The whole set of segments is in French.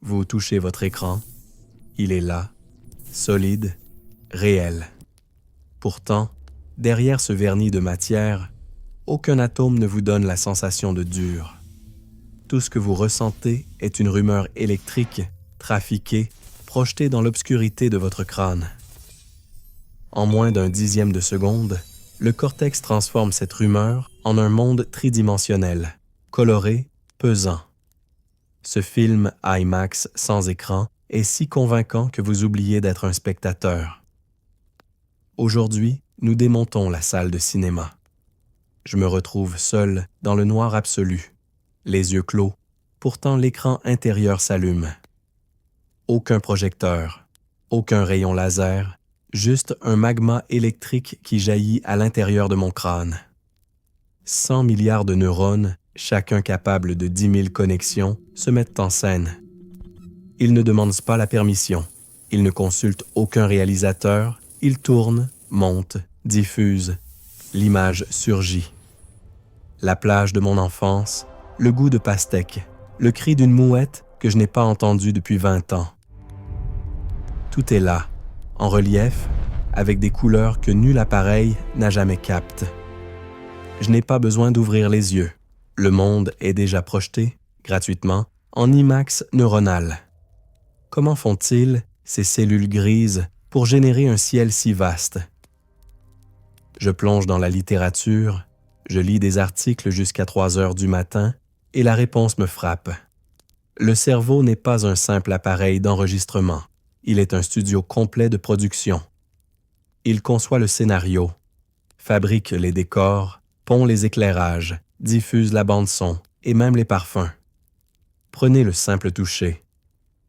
Vous touchez votre écran. Il est là, solide, réel. Pourtant, derrière ce vernis de matière, aucun atome ne vous donne la sensation de dur. Tout ce que vous ressentez est une rumeur électrique, trafiquée, projetée dans l'obscurité de votre crâne. En moins d'un dixième de seconde, le cortex transforme cette rumeur en un monde tridimensionnel, coloré, pesant. Ce film IMAX sans écran est si convaincant que vous oubliez d'être un spectateur. Aujourd'hui, nous démontons la salle de cinéma. Je me retrouve seul dans le noir absolu, les yeux clos, pourtant l'écran intérieur s'allume. Aucun projecteur, aucun rayon laser, juste un magma électrique qui jaillit à l'intérieur de mon crâne. 100 milliards de neurones, chacun capable de 10 000 connexions, se mettent en scène. Ils ne demandent pas la permission, ils ne consultent aucun réalisateur, ils tournent, montent, diffusent. L'image surgit. La plage de mon enfance, le goût de pastèque, le cri d'une mouette que je n'ai pas entendu depuis 20 ans. Tout est là, en relief, avec des couleurs que nul appareil n'a jamais captées. Je n'ai pas besoin d'ouvrir les yeux. Le monde est déjà projeté, gratuitement, en IMAX neuronal. Comment font-ils, ces cellules grises, pour générer un ciel si vaste? Je plonge dans la littérature, je lis des articles jusqu'à 3 heures du matin et la réponse me frappe. Le cerveau n'est pas un simple appareil d'enregistrement, il est un studio complet de production. Il conçoit le scénario, fabrique les décors, pond les éclairages, diffuse la bande-son et même les parfums. Prenez le simple toucher.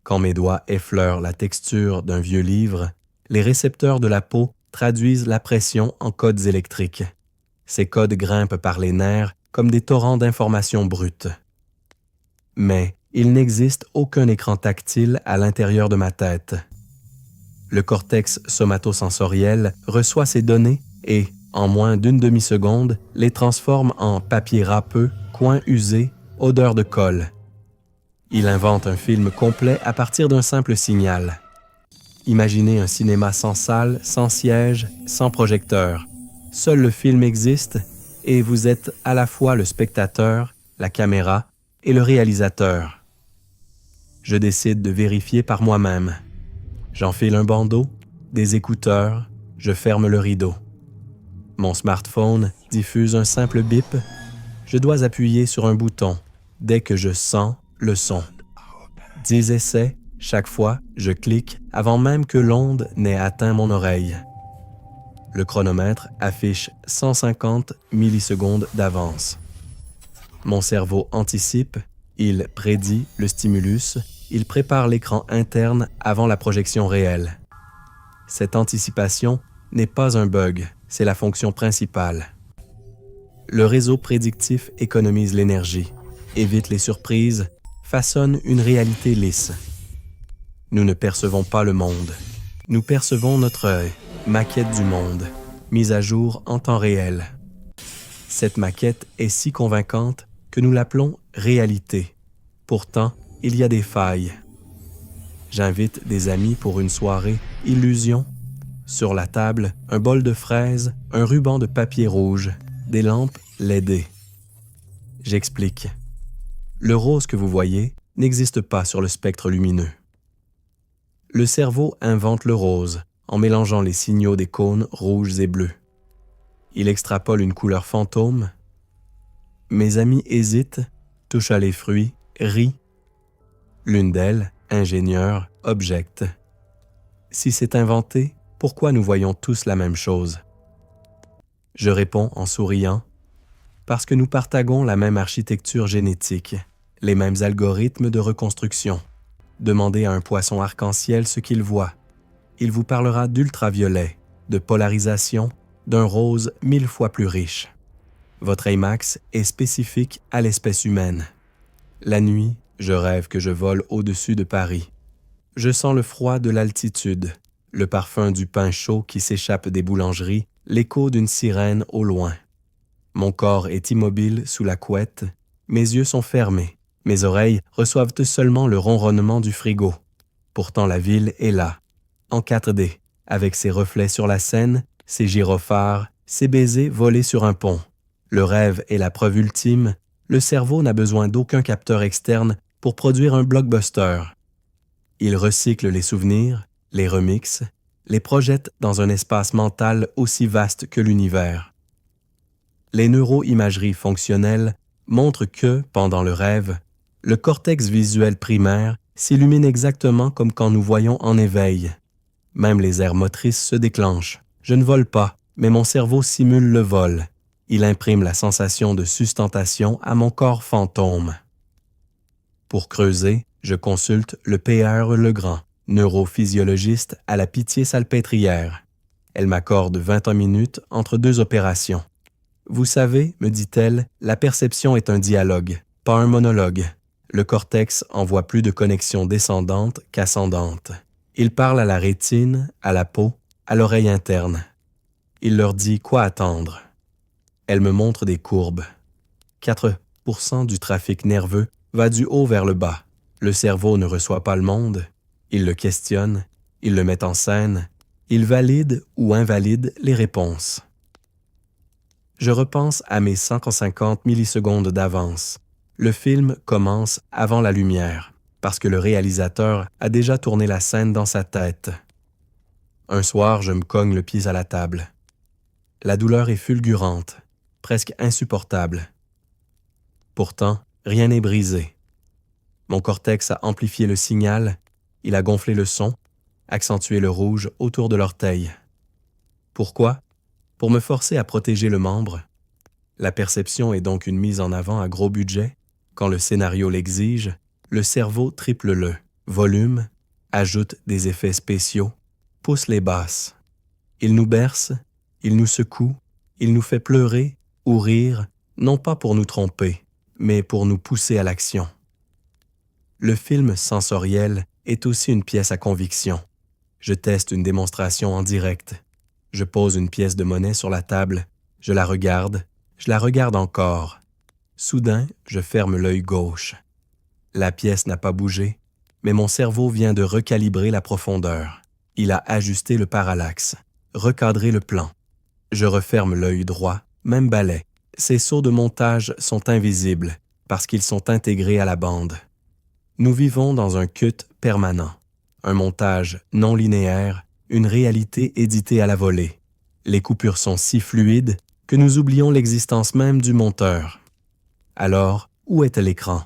Quand mes doigts effleurent la texture d'un vieux livre, les récepteurs de la peau traduisent la pression en codes électriques. Ces codes grimpent par les nerfs comme des torrents d'informations brutes. Mais il n'existe aucun écran tactile à l'intérieur de ma tête. Le cortex somatosensoriel reçoit ces données et, en moins d'une demi-seconde, les transforme en papier râpeux, coins usés, odeur de colle. Il invente un film complet à partir d'un simple signal. Imaginez un cinéma sans salle, sans siège, sans projecteur. Seul le film existe et vous êtes à la fois le spectateur, la caméra et le réalisateur. Je décide de vérifier par moi-même. J'enfile un bandeau, des écouteurs, je ferme le rideau. Mon smartphone diffuse un simple bip. Je dois appuyer sur un bouton dès que je sens le son. 10 essais, chaque fois, je clique avant même que l'onde n'ait atteint mon oreille. Le chronomètre affiche 150 millisecondes d'avance. Mon cerveau anticipe, il prédit le stimulus, il prépare l'écran interne avant la projection réelle. Cette anticipation n'est pas un bug, c'est la fonction principale. Le réseau prédictif économise l'énergie, évite les surprises, façonne une réalité lisse. Nous ne percevons pas le monde. Nous percevons notre œil, maquette du monde, mise à jour en temps réel. Cette maquette est si convaincante que nous l'appelons réalité. Pourtant, il y a des failles. J'invite des amis pour une soirée illusion. Sur la table, un bol de fraises, un ruban de papier rouge, des lampes LED. J'explique. Le rose que vous voyez n'existe pas sur le spectre lumineux. Le cerveau invente le rose en mélangeant les signaux des cônes rouges et bleus. Il extrapole une couleur fantôme. Mes amis hésitent, touchent à les fruits, rient. L'une d'elles, ingénieure, objecte. Si c'est inventé, pourquoi nous voyons tous la même chose? Je réponds en souriant, parce que nous partageons la même architecture génétique, les mêmes algorithmes de reconstruction. Demandez à un poisson arc-en-ciel ce qu'il voit. Il vous parlera d'ultraviolet, de polarisation, d'un rose 1000 fois plus riche. Votre IMAX est spécifique à l'espèce humaine. La nuit, je rêve que je vole au-dessus de Paris. Je sens le froid de l'altitude, le parfum du pain chaud qui s'échappe des boulangeries, l'écho d'une sirène au loin. Mon corps est immobile sous la couette, mes yeux sont fermés, Mes oreilles reçoivent seulement le ronronnement du frigo. Pourtant la ville est là, en 4D, avec ses reflets sur la Seine, ses gyrophares, ses baisers volés sur un pont. Le rêve est la preuve ultime, le cerveau n'a besoin d'aucun capteur externe pour produire un blockbuster. Il recycle les souvenirs, les remixe, les projette dans un espace mental aussi vaste que l'univers. Les neuroimageries fonctionnelles montrent que, pendant le rêve, le cortex visuel primaire s'illumine exactement comme quand nous voyons en éveil. Même les aires motrices se déclenchent. Je ne vole pas, mais mon cerveau simule le vol. Il imprime la sensation de sustentation à mon corps fantôme. Pour creuser, je consulte le P.R. Legrand, neurophysiologiste à la Pitié-Salpêtrière. Elle m'accorde 21 minutes entre 2 opérations. Vous savez, me dit-elle, la perception est un dialogue, pas un monologue. Le cortex envoie plus de connexions descendantes qu'ascendantes. Il parle à la rétine, à la peau, à l'oreille interne. Il leur dit quoi attendre. Elle me montre des courbes. 4% du trafic nerveux va du haut vers le bas. Le cerveau ne reçoit pas le monde. Il le questionne, il le met en scène, il valide ou invalide les réponses. Je repense à mes 150 millisecondes d'avance. Le film commence avant la lumière, parce que le réalisateur a déjà tourné la scène dans sa tête. Un soir, je me cogne le pied à la table. La douleur est fulgurante, presque insupportable. Pourtant, rien n'est brisé. Mon cortex a amplifié le signal, il a gonflé le son, accentué le rouge autour de l'orteil. Pourquoi? Pour me forcer à protéger le membre. La perception est donc une mise en avant à gros budget. Quand le scénario l'exige, le cerveau triple le volume, ajoute des effets spéciaux, pousse les basses. Il nous berce, il nous secoue, il nous fait pleurer ou rire, non pas pour nous tromper, mais pour nous pousser à l'action. Le film sensoriel est aussi une pièce à conviction. Je teste une démonstration en direct. Je pose une pièce de monnaie sur la table, je la regarde encore. Soudain, je ferme l'œil gauche. La pièce n'a pas bougé, mais mon cerveau vient de recalibrer la profondeur. Il a ajusté le parallaxe, recadré le plan. Je referme l'œil droit, même balai. Ces sauts de montage sont invisibles parce qu'ils sont intégrés à la bande. Nous vivons dans un cut permanent, un montage non linéaire, une réalité éditée à la volée. Les coupures sont si fluides que nous oublions l'existence même du monteur. Alors, où est l'écran?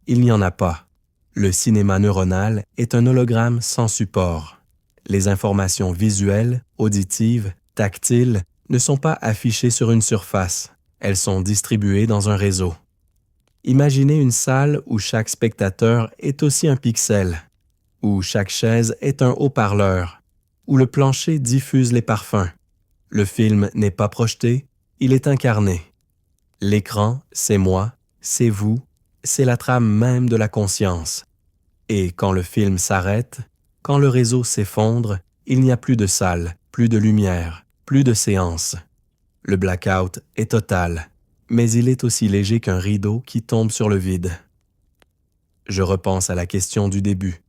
Il n'y en a pas. Le cinéma neuronal est un hologramme sans support. Les informations visuelles, auditives, tactiles ne sont pas affichées sur une surface. Elles sont distribuées dans un réseau. Imaginez une salle où chaque spectateur est aussi un pixel, où chaque chaise est un haut-parleur, où le plancher diffuse les parfums. Le film n'est pas projeté, il est incarné. L'écran, c'est moi, c'est vous, c'est la trame même de la conscience. Et quand le film s'arrête, quand le réseau s'effondre, il n'y a plus de salle, plus de lumière, plus de séance. Le blackout est total, mais il est aussi léger qu'un rideau qui tombe sur le vide. Je repense à la question du début.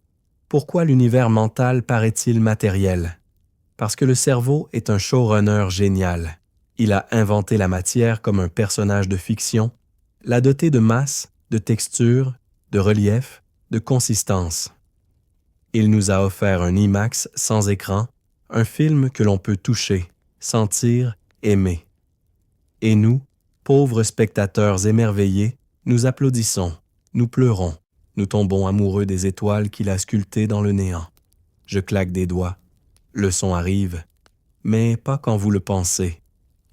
Pourquoi l'univers mental paraît-il matériel? Parce que le cerveau est un showrunner génial. Il a inventé la matière comme un personnage de fiction, l'a doté de masse, de texture, de relief, de consistance. Il nous a offert un IMAX sans écran, un film que l'on peut toucher, sentir, aimer. Et nous, pauvres spectateurs émerveillés, nous applaudissons, nous pleurons, nous tombons amoureux des étoiles qu'il a sculptées dans le néant. Je claque des doigts. Le son arrive, mais pas quand vous le pensez.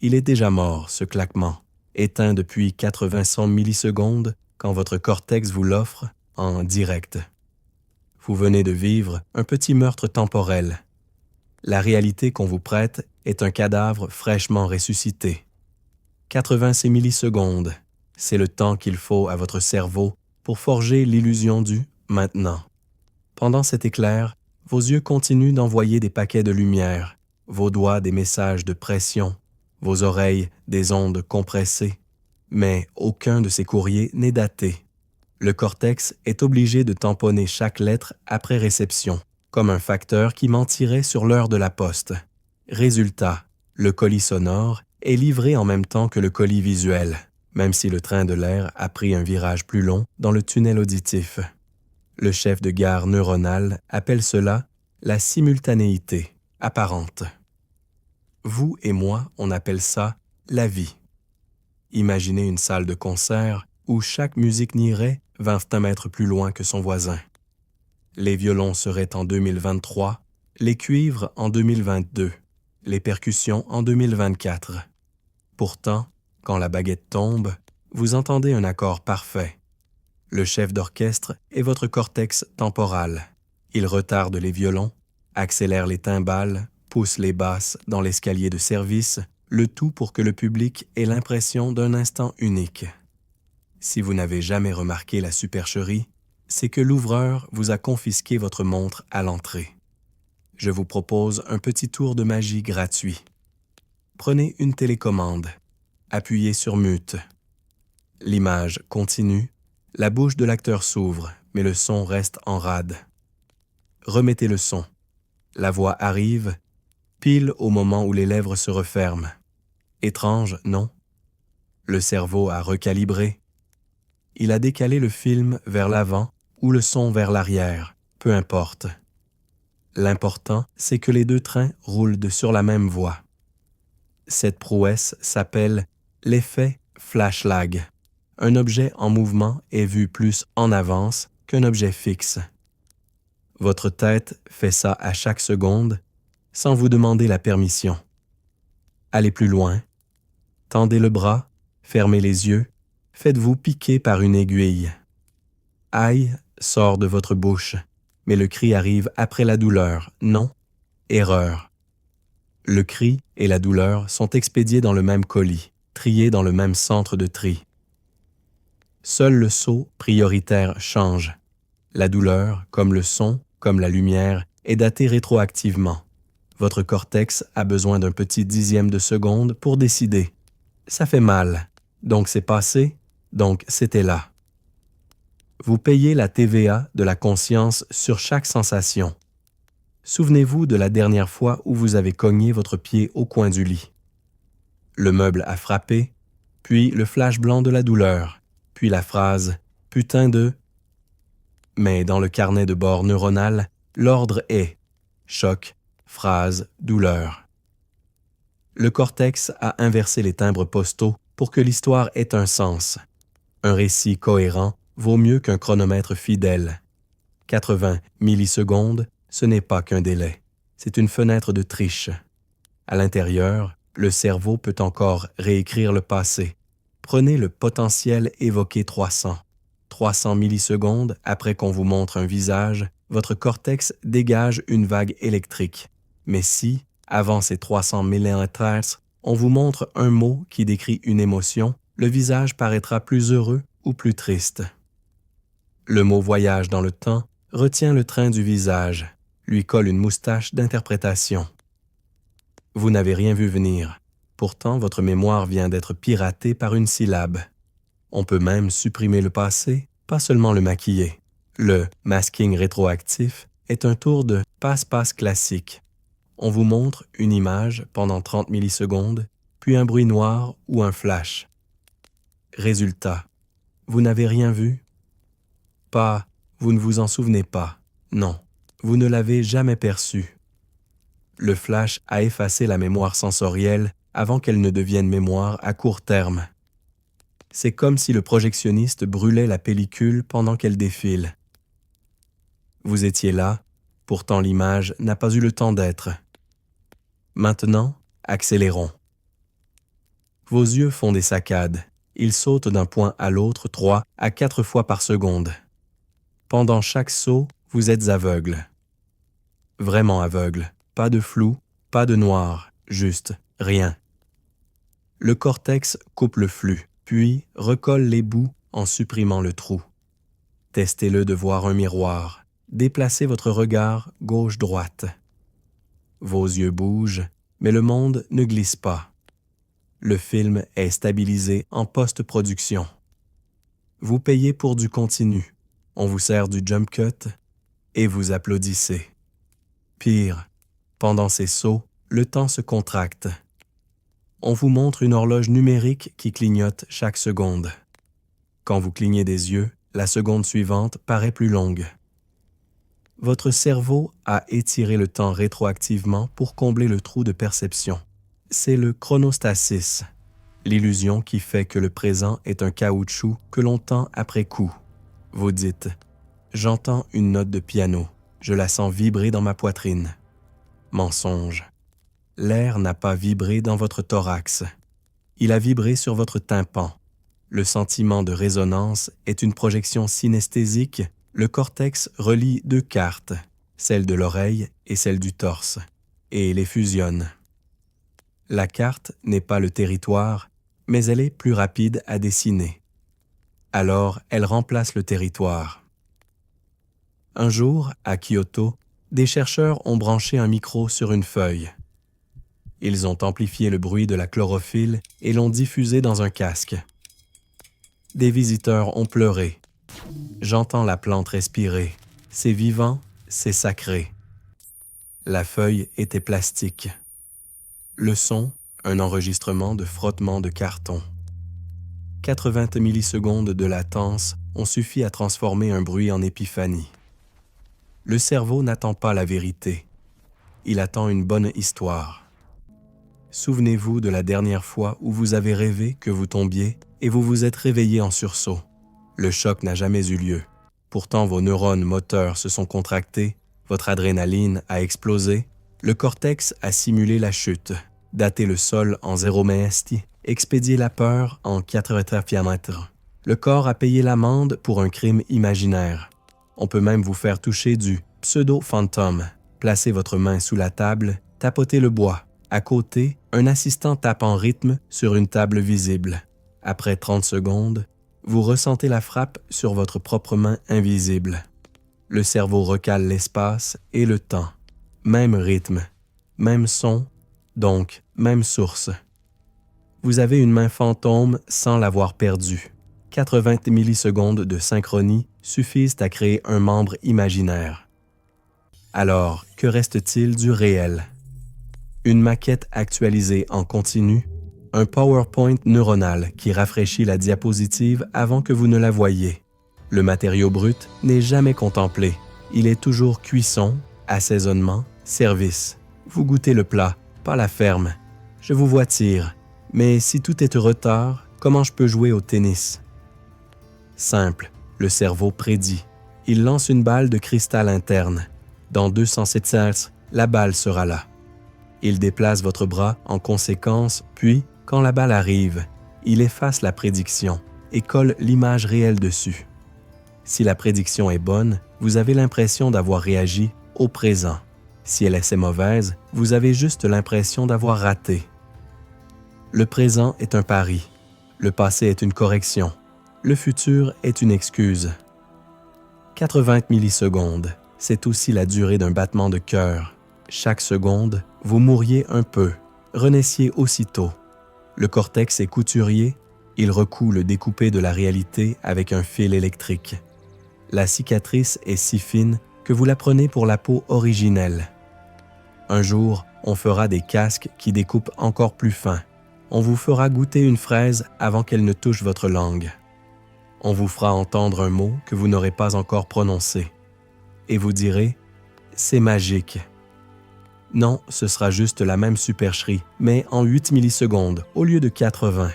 Il est déjà mort, ce claquement, éteint depuis 80-100 millisecondes quand votre cortex vous l'offre en direct. Vous venez de vivre un petit meurtre temporel. La réalité qu'on vous prête est un cadavre fraîchement ressuscité. 86 millisecondes, c'est le temps qu'il faut à votre cerveau pour forger l'illusion du « maintenant ». Pendant cet éclair, vos yeux continuent d'envoyer des paquets de lumière, vos doigts des messages de pression, vos oreilles des ondes compressées. Mais aucun de ces courriers n'est daté. Le cortex est obligé de tamponner chaque lettre après réception, comme un facteur qui mentirait sur l'heure de la poste. Résultat, le colis sonore est livré en même temps que le colis visuel, même si le train de l'air a pris un virage plus long dans le tunnel auditif. Le chef de gare neuronal appelle cela la simultanéité apparente. Vous et moi, on appelle ça la vie. Imaginez une salle de concert où chaque musique nierait 20 mètres plus loin que son voisin. Les violons seraient en 2023, les cuivres en 2022, les percussions en 2024. Pourtant, quand la baguette tombe, vous entendez un accord parfait. Le chef d'orchestre est votre cortex temporal. Il retarde les violons, accélère les timbales, pousse les basses dans l'escalier de service, le tout pour que le public ait l'impression d'un instant unique. Si vous n'avez jamais remarqué la supercherie, c'est que l'ouvreur vous a confisqué votre montre à l'entrée. Je vous propose un petit tour de magie gratuit. Prenez une télécommande. Appuyez sur mute. L'image continue. La bouche de l'acteur s'ouvre, mais le son reste en rade. Remettez le son. La voix arrive, pile au moment où les lèvres se referment. Étrange, non? Le cerveau a recalibré. Il a décalé le film vers l'avant ou le son vers l'arrière, peu importe. L'important, c'est que les deux trains roulent sur la même voie. Cette prouesse s'appelle l'effet flash lag. Un objet en mouvement est vu plus en avance qu'un objet fixe. Votre tête fait ça à chaque seconde, sans vous demander la permission. Allez plus loin. Tendez le bras, fermez les yeux, faites-vous piquer par une aiguille. Aïe sort de votre bouche, mais le cri arrive après la douleur. Non, erreur. Le cri et la douleur sont expédiés dans le même colis, triés dans le même centre de tri. Seul le saut prioritaire change. La douleur, comme le son, comme la lumière, est datée rétroactivement. Votre cortex a besoin d'un petit dixième de seconde pour décider. Ça fait mal, donc c'est passé, donc c'était là. Vous payez la TVA de la conscience sur chaque sensation. Souvenez-vous de la dernière fois où vous avez cogné votre pied au coin du lit. Le meuble a frappé, puis le flash blanc de la douleur, puis la phrase « putain de ». Mais dans le carnet de bord neuronal, l'ordre est choc, phrase, douleur. Le cortex a inversé les timbres postaux pour que l'histoire ait un sens. Un récit cohérent vaut mieux qu'un chronomètre fidèle. 80 millisecondes, ce n'est pas qu'un délai. C'est une fenêtre de triche. À l'intérieur, le cerveau peut encore réécrire le passé. Prenez le potentiel évoqué 300. 300 millisecondes après qu'on vous montre un visage, votre cortex dégage une vague électrique. Mais si, avant ces 300 millihz, on vous montre un mot qui décrit une émotion, le visage paraîtra plus heureux ou plus triste. Le mot voyage dans le temps retient le train du visage, lui colle une moustache d'interprétation. Vous n'avez rien vu venir. Pourtant, votre mémoire vient d'être piratée par une syllabe. On peut même supprimer le passé, pas seulement le maquiller. Le masking rétroactif est un tour de passe-passe classique. On vous montre une image pendant 30 millisecondes, puis un bruit noir ou un flash. Résultat, vous n'avez rien vu? Pas, vous ne vous en souvenez pas. Non, vous ne l'avez jamais perçu. Le flash a effacé la mémoire sensorielle avant qu'elle ne devienne mémoire à court terme. C'est comme si le projectionniste brûlait la pellicule pendant qu'elle défile. Vous étiez là, pourtant l'image n'a pas eu le temps d'être. Maintenant, accélérons. Vos yeux font des saccades. Ils sautent d'un point à l'autre 3 à 4 fois par seconde. Pendant chaque saut, vous êtes aveugle. Vraiment aveugle. Pas de flou, pas de noir, juste rien. Le cortex coupe le flux, puis recolle les bouts en supprimant le trou. Testez-le de voir un miroir. Déplacez votre regard gauche-droite. Vos yeux bougent, mais le monde ne glisse pas. Le film est stabilisé en post-production. Vous payez pour du continu. On vous sert du jump cut et vous applaudissez. Pire, pendant ces sauts, le temps se contracte. On vous montre une horloge numérique qui clignote chaque seconde. Quand vous clignez des yeux, la seconde suivante paraît plus longue. Votre cerveau a étiré le temps rétroactivement pour combler le trou de perception. C'est le chronostasis, l'illusion qui fait que le présent est un caoutchouc que l'on tend après coup. Vous dites « J'entends une note de piano, je la sens vibrer dans ma poitrine. » Mensonge. L'air n'a pas vibré dans votre thorax. Il a vibré sur votre tympan. Le sentiment de résonance est une projection synesthésique. Le cortex relie deux cartes, celle de l'oreille et celle du torse, et les fusionne. La carte n'est pas le territoire, mais elle est plus rapide à dessiner. Alors, elle remplace le territoire. Un jour, à Kyoto, des chercheurs ont branché un micro sur une feuille. Ils ont amplifié le bruit de la chlorophylle et l'ont diffusé dans un casque. Des visiteurs ont pleuré. J'entends la plante respirer. C'est vivant, c'est sacré. La feuille était plastique. Le son, un enregistrement de frottement de carton. 80 millisecondes de latence ont suffi à transformer un bruit en épiphanie. Le cerveau n'attend pas la vérité. Il attend une bonne histoire. Souvenez-vous de la dernière fois où vous avez rêvé que vous tombiez et vous vous êtes réveillé en sursaut. Le choc n'a jamais eu lieu. Pourtant, vos neurones moteurs se sont contractés, votre adrénaline a explosé, le cortex a simulé la chute, daté le sol en 0 maesti, expédié la peur en 4 tapiamètres. Le corps a payé l'amende pour un crime imaginaire. On peut même vous faire toucher du pseudo-fantôme. Placez votre main sous la table, tapotez le bois. À côté, un assistant tape en rythme sur une table visible. Après 30 secondes, vous ressentez la frappe sur votre propre main invisible. Le cerveau recale l'espace et le temps. Même rythme, même son, donc même source. Vous avez une main fantôme sans l'avoir perdue. 80 millisecondes de synchronie suffisent à créer un membre imaginaire. Alors, que reste-t-il du réel? Une maquette actualisée en continu, un PowerPoint neuronal qui rafraîchit la diapositive avant que vous ne la voyiez. Le matériau brut n'est jamais contemplé. Il est toujours cuisson, assaisonnement, service. Vous goûtez le plat, pas la ferme. Je vous vois tirer. Mais si tout est en retard, comment je peux jouer au tennis? Simple, le cerveau prédit. Il lance une balle de cristal interne. Dans 207 Hz, la balle sera là. Il déplace votre bras en conséquence, puis, quand la balle arrive, il efface la prédiction et colle l'image réelle dessus. Si la prédiction est bonne, vous avez l'impression d'avoir réagi au présent. Si elle est assez mauvaise, vous avez juste l'impression d'avoir raté. Le présent est un pari. Le passé est une correction. Le futur est une excuse. 80 millisecondes, c'est aussi la durée d'un battement de cœur. Chaque seconde, vous mourriez un peu, renaissiez aussitôt. Le cortex est couturier, il recoue le découpé de la réalité avec un fil électrique. La cicatrice est si fine que vous la prenez pour la peau originelle. Un jour, on fera des casques qui découpent encore plus fin. On vous fera goûter une fraise avant qu'elle ne touche votre langue. On vous fera entendre un mot que vous n'aurez pas encore prononcé. Et vous direz « c'est magique ». Non, ce sera juste la même supercherie, mais en 8 millisecondes au lieu de 80.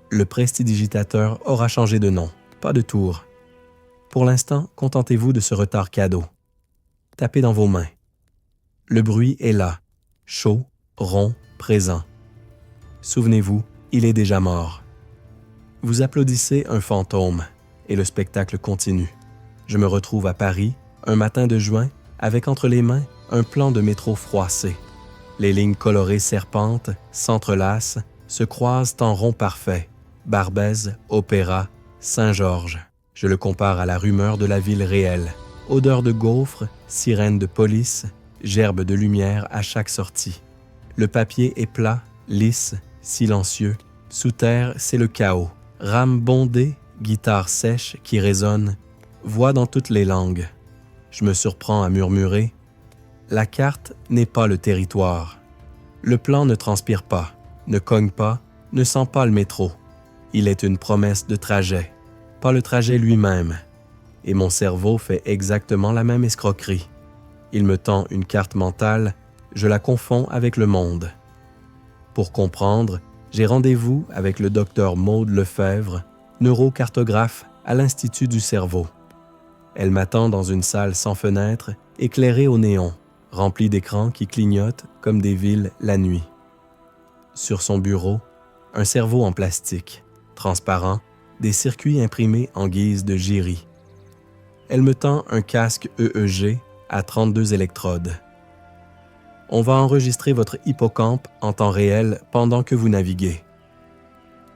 Le prestidigitateur aura changé de nom, pas de tour. Pour l'instant, contentez-vous de ce retard cadeau. Tapez dans vos mains. Le bruit est là, chaud, rond, présent. Souvenez-vous, il est déjà mort. Vous applaudissez un fantôme et le spectacle continue. Je me retrouve à Paris, un matin de juin, avec entre les mains un plan de métro froissé. Les lignes colorées serpentent, s'entrelacent, se croisent en rond parfait. Barbès, Opéra, Saint-Georges. Je le compare à la rumeur de la ville réelle. Odeur de gaufres, sirène de police, gerbe de lumière à chaque sortie. Le papier est plat, lisse, silencieux. Sous terre, c'est le chaos. Rames bondées, Guitare sèche qui résonne, voix dans toutes les langues. Je me surprends à murmurer « La carte n'est pas le territoire. Le plan ne transpire pas, ne cogne pas, ne sent pas le métro. Il est une promesse de trajet, pas le trajet lui-même. Et mon cerveau fait exactement la même escroquerie. Il me tend une carte mentale, je la confonds avec le monde. Pour comprendre, j'ai rendez-vous avec le docteur Maude Lefebvre, neurocartographe à l'Institut du cerveau. Elle m'attend dans une salle sans fenêtre, éclairée au néon, remplie d'écrans qui clignotent comme des villes la nuit. Sur son bureau, un cerveau en plastique, transparent, des circuits imprimés en guise de gyri. Elle me tend un casque EEG à 32 électrodes. On va enregistrer votre hippocampe en temps réel pendant que vous naviguez.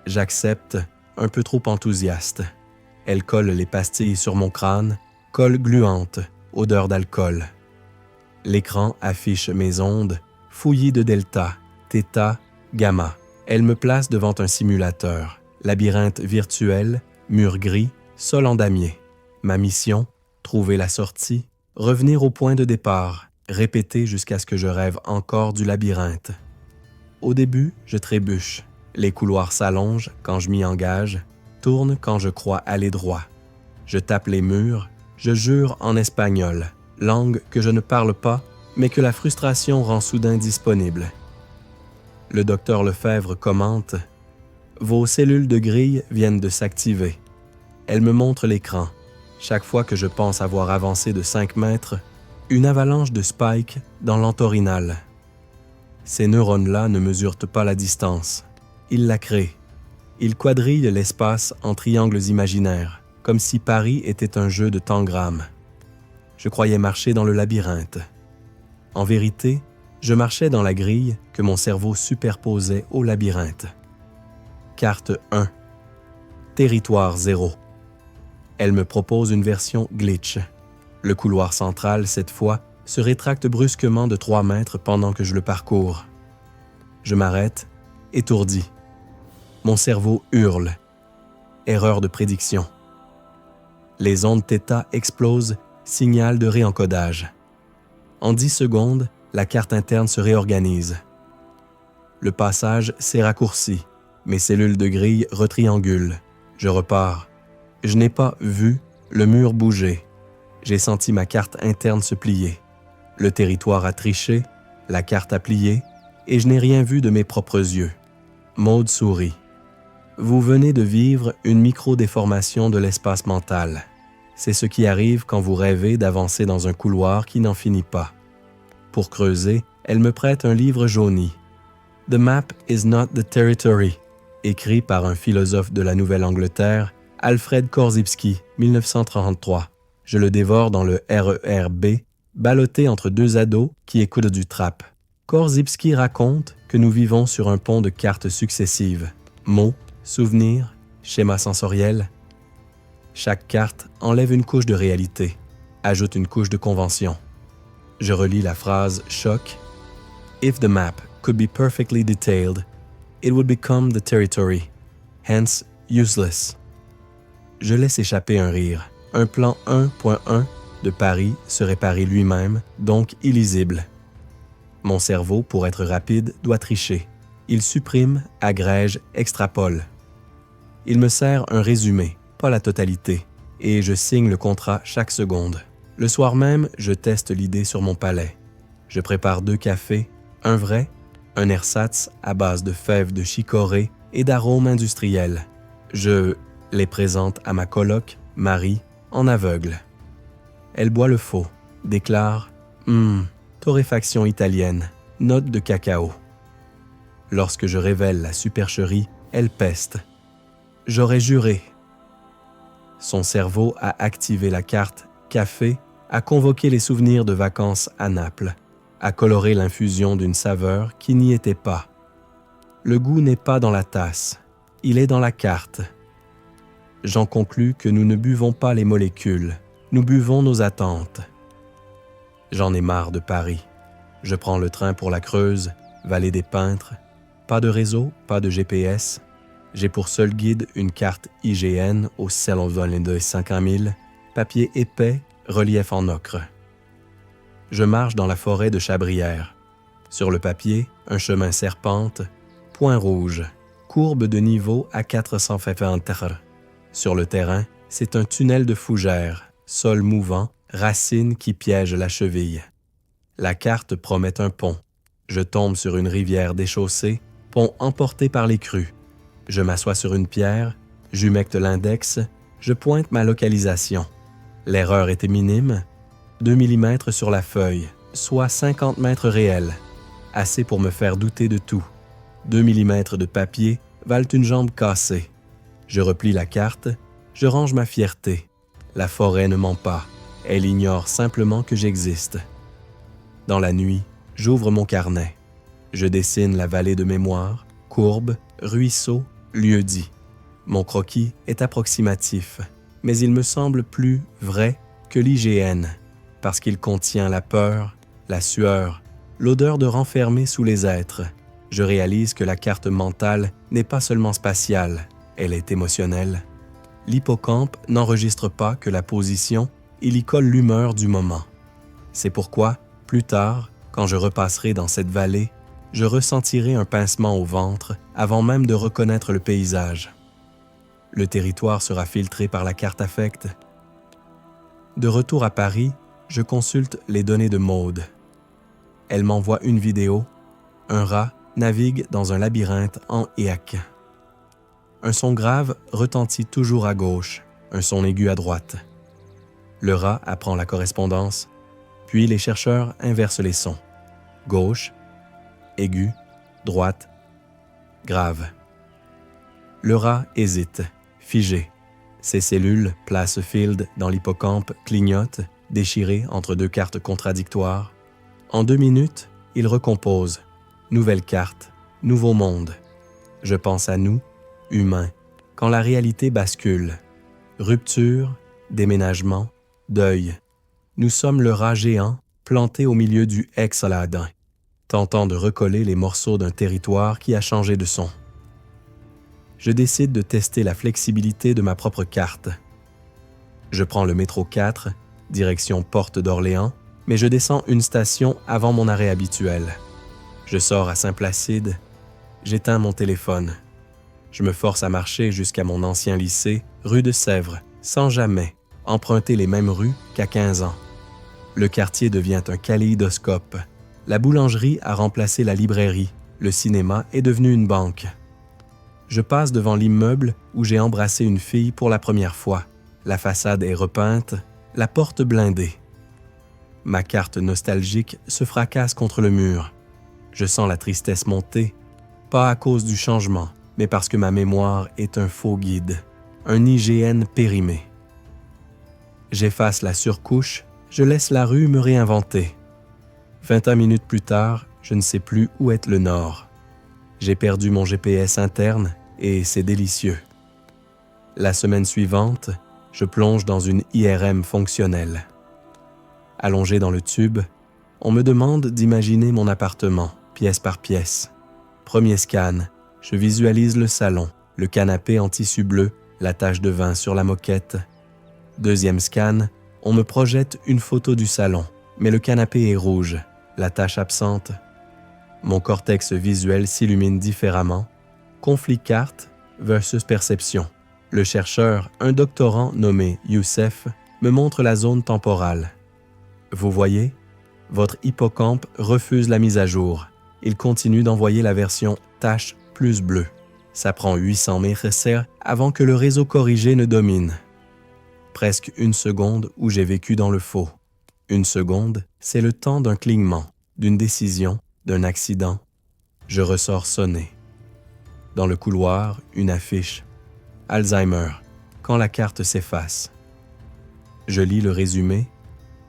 J'accepte, un peu trop enthousiaste. Elle colle les pastilles sur mon crâne, colle gluante, odeur d'alcool. L'écran affiche mes ondes, fouillis de delta, θ, gamma. Elle me place devant un simulateur, labyrinthe virtuel, mur gris, sol en damier. Ma mission, trouver la sortie, revenir au point de départ, répéter jusqu'à ce que je rêve encore du labyrinthe. Au début, je trébuche. Les couloirs s'allongent quand je m'y engage, tournent quand je crois aller droit. Je tape les murs, je jure en espagnol, langue que je ne parle pas, mais que la frustration rend soudain disponible. Le docteur Lefebvre commente « Vos cellules de grille viennent de s'activer. » Elle me montre l'écran. Chaque fois que je pense avoir avancé de 5 mètres, une avalanche de spikes dans l'entorhinal. Ces neurones-là ne mesurent pas la distance. Ils la créent. Ils quadrillent l'espace en triangles imaginaires, comme si Paris était un jeu de tangrammes. Je croyais marcher dans le labyrinthe. En vérité, je marchais dans la grille que mon cerveau superposait au labyrinthe. Carte 1. Territoire 0. Elle me propose une version glitch. Le couloir central, cette fois, se rétracte brusquement de 3 mètres pendant que je le parcours. Je m'arrête, étourdi. Mon cerveau hurle. Erreur de prédiction. Les ondes θ explosent, signal de réencodage. En 10 secondes, la carte interne se réorganise. Le passage s'est raccourci. Mes cellules de grille retriangulent. Je repars. Je n'ai pas vu le mur bouger. J'ai senti ma carte interne se plier. Le territoire a triché, la carte a plié, et je n'ai rien vu de mes propres yeux. Maude sourit. Vous venez de vivre une micro-déformation de l'espace mental. C'est ce qui arrive quand vous rêvez d'avancer dans un couloir qui n'en finit pas. Pour creuser, elle me prête un livre jauni. « The map is not the territory », écrit par un philosophe de la Nouvelle-Angleterre, Alfred Korzybski, 1933. Je le dévore dans le RER-B, ballotté entre 2 ados qui écoutent du trap. Korzybski raconte que nous vivons sur un pont de cartes successives. Mots, souvenirs, schémas sensoriels. Chaque carte enlève une couche de réalité, ajoute une couche de convention. Je relis la phrase choc. « If the map could be perfectly detailed, it would become the territory, hence useless. » Je laisse échapper un rire. Un plan 1.1 de Paris serait Paris lui-même, donc illisible. Mon cerveau, pour être rapide, doit tricher. Il supprime, agrège, extrapole. Il me sert un résumé, pas la totalité, et je signe le contrat chaque seconde. Le soir même, je teste l'idée sur mon palais. Je prépare 2 cafés, un vrai, un ersatz à base de fèves de chicorée et d'arômes industriels. Je les présente à ma coloc, Marie, en aveugle. Elle boit le faux, déclare « torréfaction italienne, note de cacao ». Lorsque je révèle la supercherie, elle peste. J'aurais juré. Son cerveau a activé la carte « café », a convoqué les souvenirs de vacances à Naples, a coloré l'infusion d'une saveur qui n'y était pas. Le goût n'est pas dans la tasse, il est dans la carte. J'en conclus que nous ne buvons pas les molécules, nous buvons nos attentes. J'en ai marre de Paris. Je prends le train pour la Creuse, vallée des peintres. Pas de réseau, pas de GPS. J'ai pour seul guide une carte IGN au Selvollende 50 000, papier épais, relief en ocre. Je marche dans la forêt de Chabrières. Sur le papier, un chemin serpente, point rouge, courbe de niveau à 450 m. Sur le terrain, c'est un tunnel de fougères, sol mouvant, racines qui piègent la cheville. La carte promet un pont. Je tombe sur une rivière déchaussée, pont emporté par les crues. Je m'assois sur une pierre, j'humecte l'index, je pointe ma localisation. L'erreur était minime, 2 mm sur la feuille, soit 50 mètres réels. Assez pour me faire douter de tout. 2 mm de papier valent une jambe cassée. Je replie la carte, je range ma fierté. La forêt ne ment pas, elle ignore simplement que j'existe. Dans la nuit, j'ouvre mon carnet. Je dessine la vallée de mémoire, courbe, ruisseau, lieu-dit. Mon croquis est approximatif, mais il me semble plus vrai que l'IGN, parce qu'il contient la peur, la sueur, l'odeur de renfermé sous les êtres. Je réalise que la carte mentale n'est pas seulement spatiale, elle est émotionnelle. L'hippocampe n'enregistre pas que la position, il y colle l'humeur du moment. C'est pourquoi, plus tard, quand je repasserai dans cette vallée, je ressentirai un pincement au ventre avant même de reconnaître le paysage. Le territoire sera filtré par la carte affect. De retour à Paris, je consulte les données de Maude. Elle m'envoie une vidéo. Un rat navigue dans un labyrinthe en EAC. Un son grave retentit toujours à gauche, un son aigu à droite. Le rat apprend la correspondance, puis les chercheurs inversent les sons. Gauche, aigu, droite, grave. Le rat hésite, figé. Ses cellules, place field dans l'hippocampe, clignotent, déchirées entre deux cartes contradictoires. En 2 minutes, il recompose. Nouvelle carte, nouveau monde. Je pense à nous, humains, quand la réalité bascule. Rupture, déménagement, deuil. Nous sommes le rat géant planté au milieu du Ex-Saladin, tentant de recoller les morceaux d'un territoire qui a changé de son. Je décide de tester la flexibilité de ma propre carte. Je prends le métro 4, direction Porte d'Orléans, mais je descends une station avant mon arrêt habituel. Je sors à Saint-Placide, j'éteins mon téléphone. Je me force à marcher jusqu'à mon ancien lycée, rue de Sèvres, sans jamais emprunter les mêmes rues qu'à 15 ans. Le quartier devient un kaléidoscope. La boulangerie a remplacé la librairie, le cinéma est devenu une banque. Je passe devant l'immeuble où j'ai embrassé une fille pour la première fois. La façade est repeinte, la porte blindée. Ma carte nostalgique se fracasse contre le mur. Je sens la tristesse monter, pas à cause du changement, mais parce que ma mémoire est un faux guide, un IGN périmé. J'efface la surcouche, je laisse la rue me réinventer. 21 minutes plus tard, je ne sais plus où est le nord. J'ai perdu mon GPS interne et c'est délicieux. La semaine suivante, je plonge dans une IRM fonctionnelle. Allongé dans le tube, on me demande d'imaginer mon appartement, pièce par pièce. Premier scan, je visualise le salon, le canapé en tissu bleu, la tache de vin sur la moquette. Deuxième scan, on me projette une photo du salon, mais le canapé est rouge, la tache absente. Mon cortex visuel s'illumine différemment. Conflit carte versus perception. Le chercheur, un doctorant nommé Youssef, me montre la zone temporale. Vous voyez? Votre hippocampe refuse la mise à jour. Il continue d'envoyer la version tache plus bleue. Ça prend 800 ms avant que le réseau corrigé ne domine. Presque une seconde où j'ai vécu dans le faux. Une seconde, c'est le temps d'un clignement, d'une décision, d'un accident. Je ressors sonné. Dans le couloir, une affiche. Alzheimer, quand la carte s'efface. Je lis le résumé.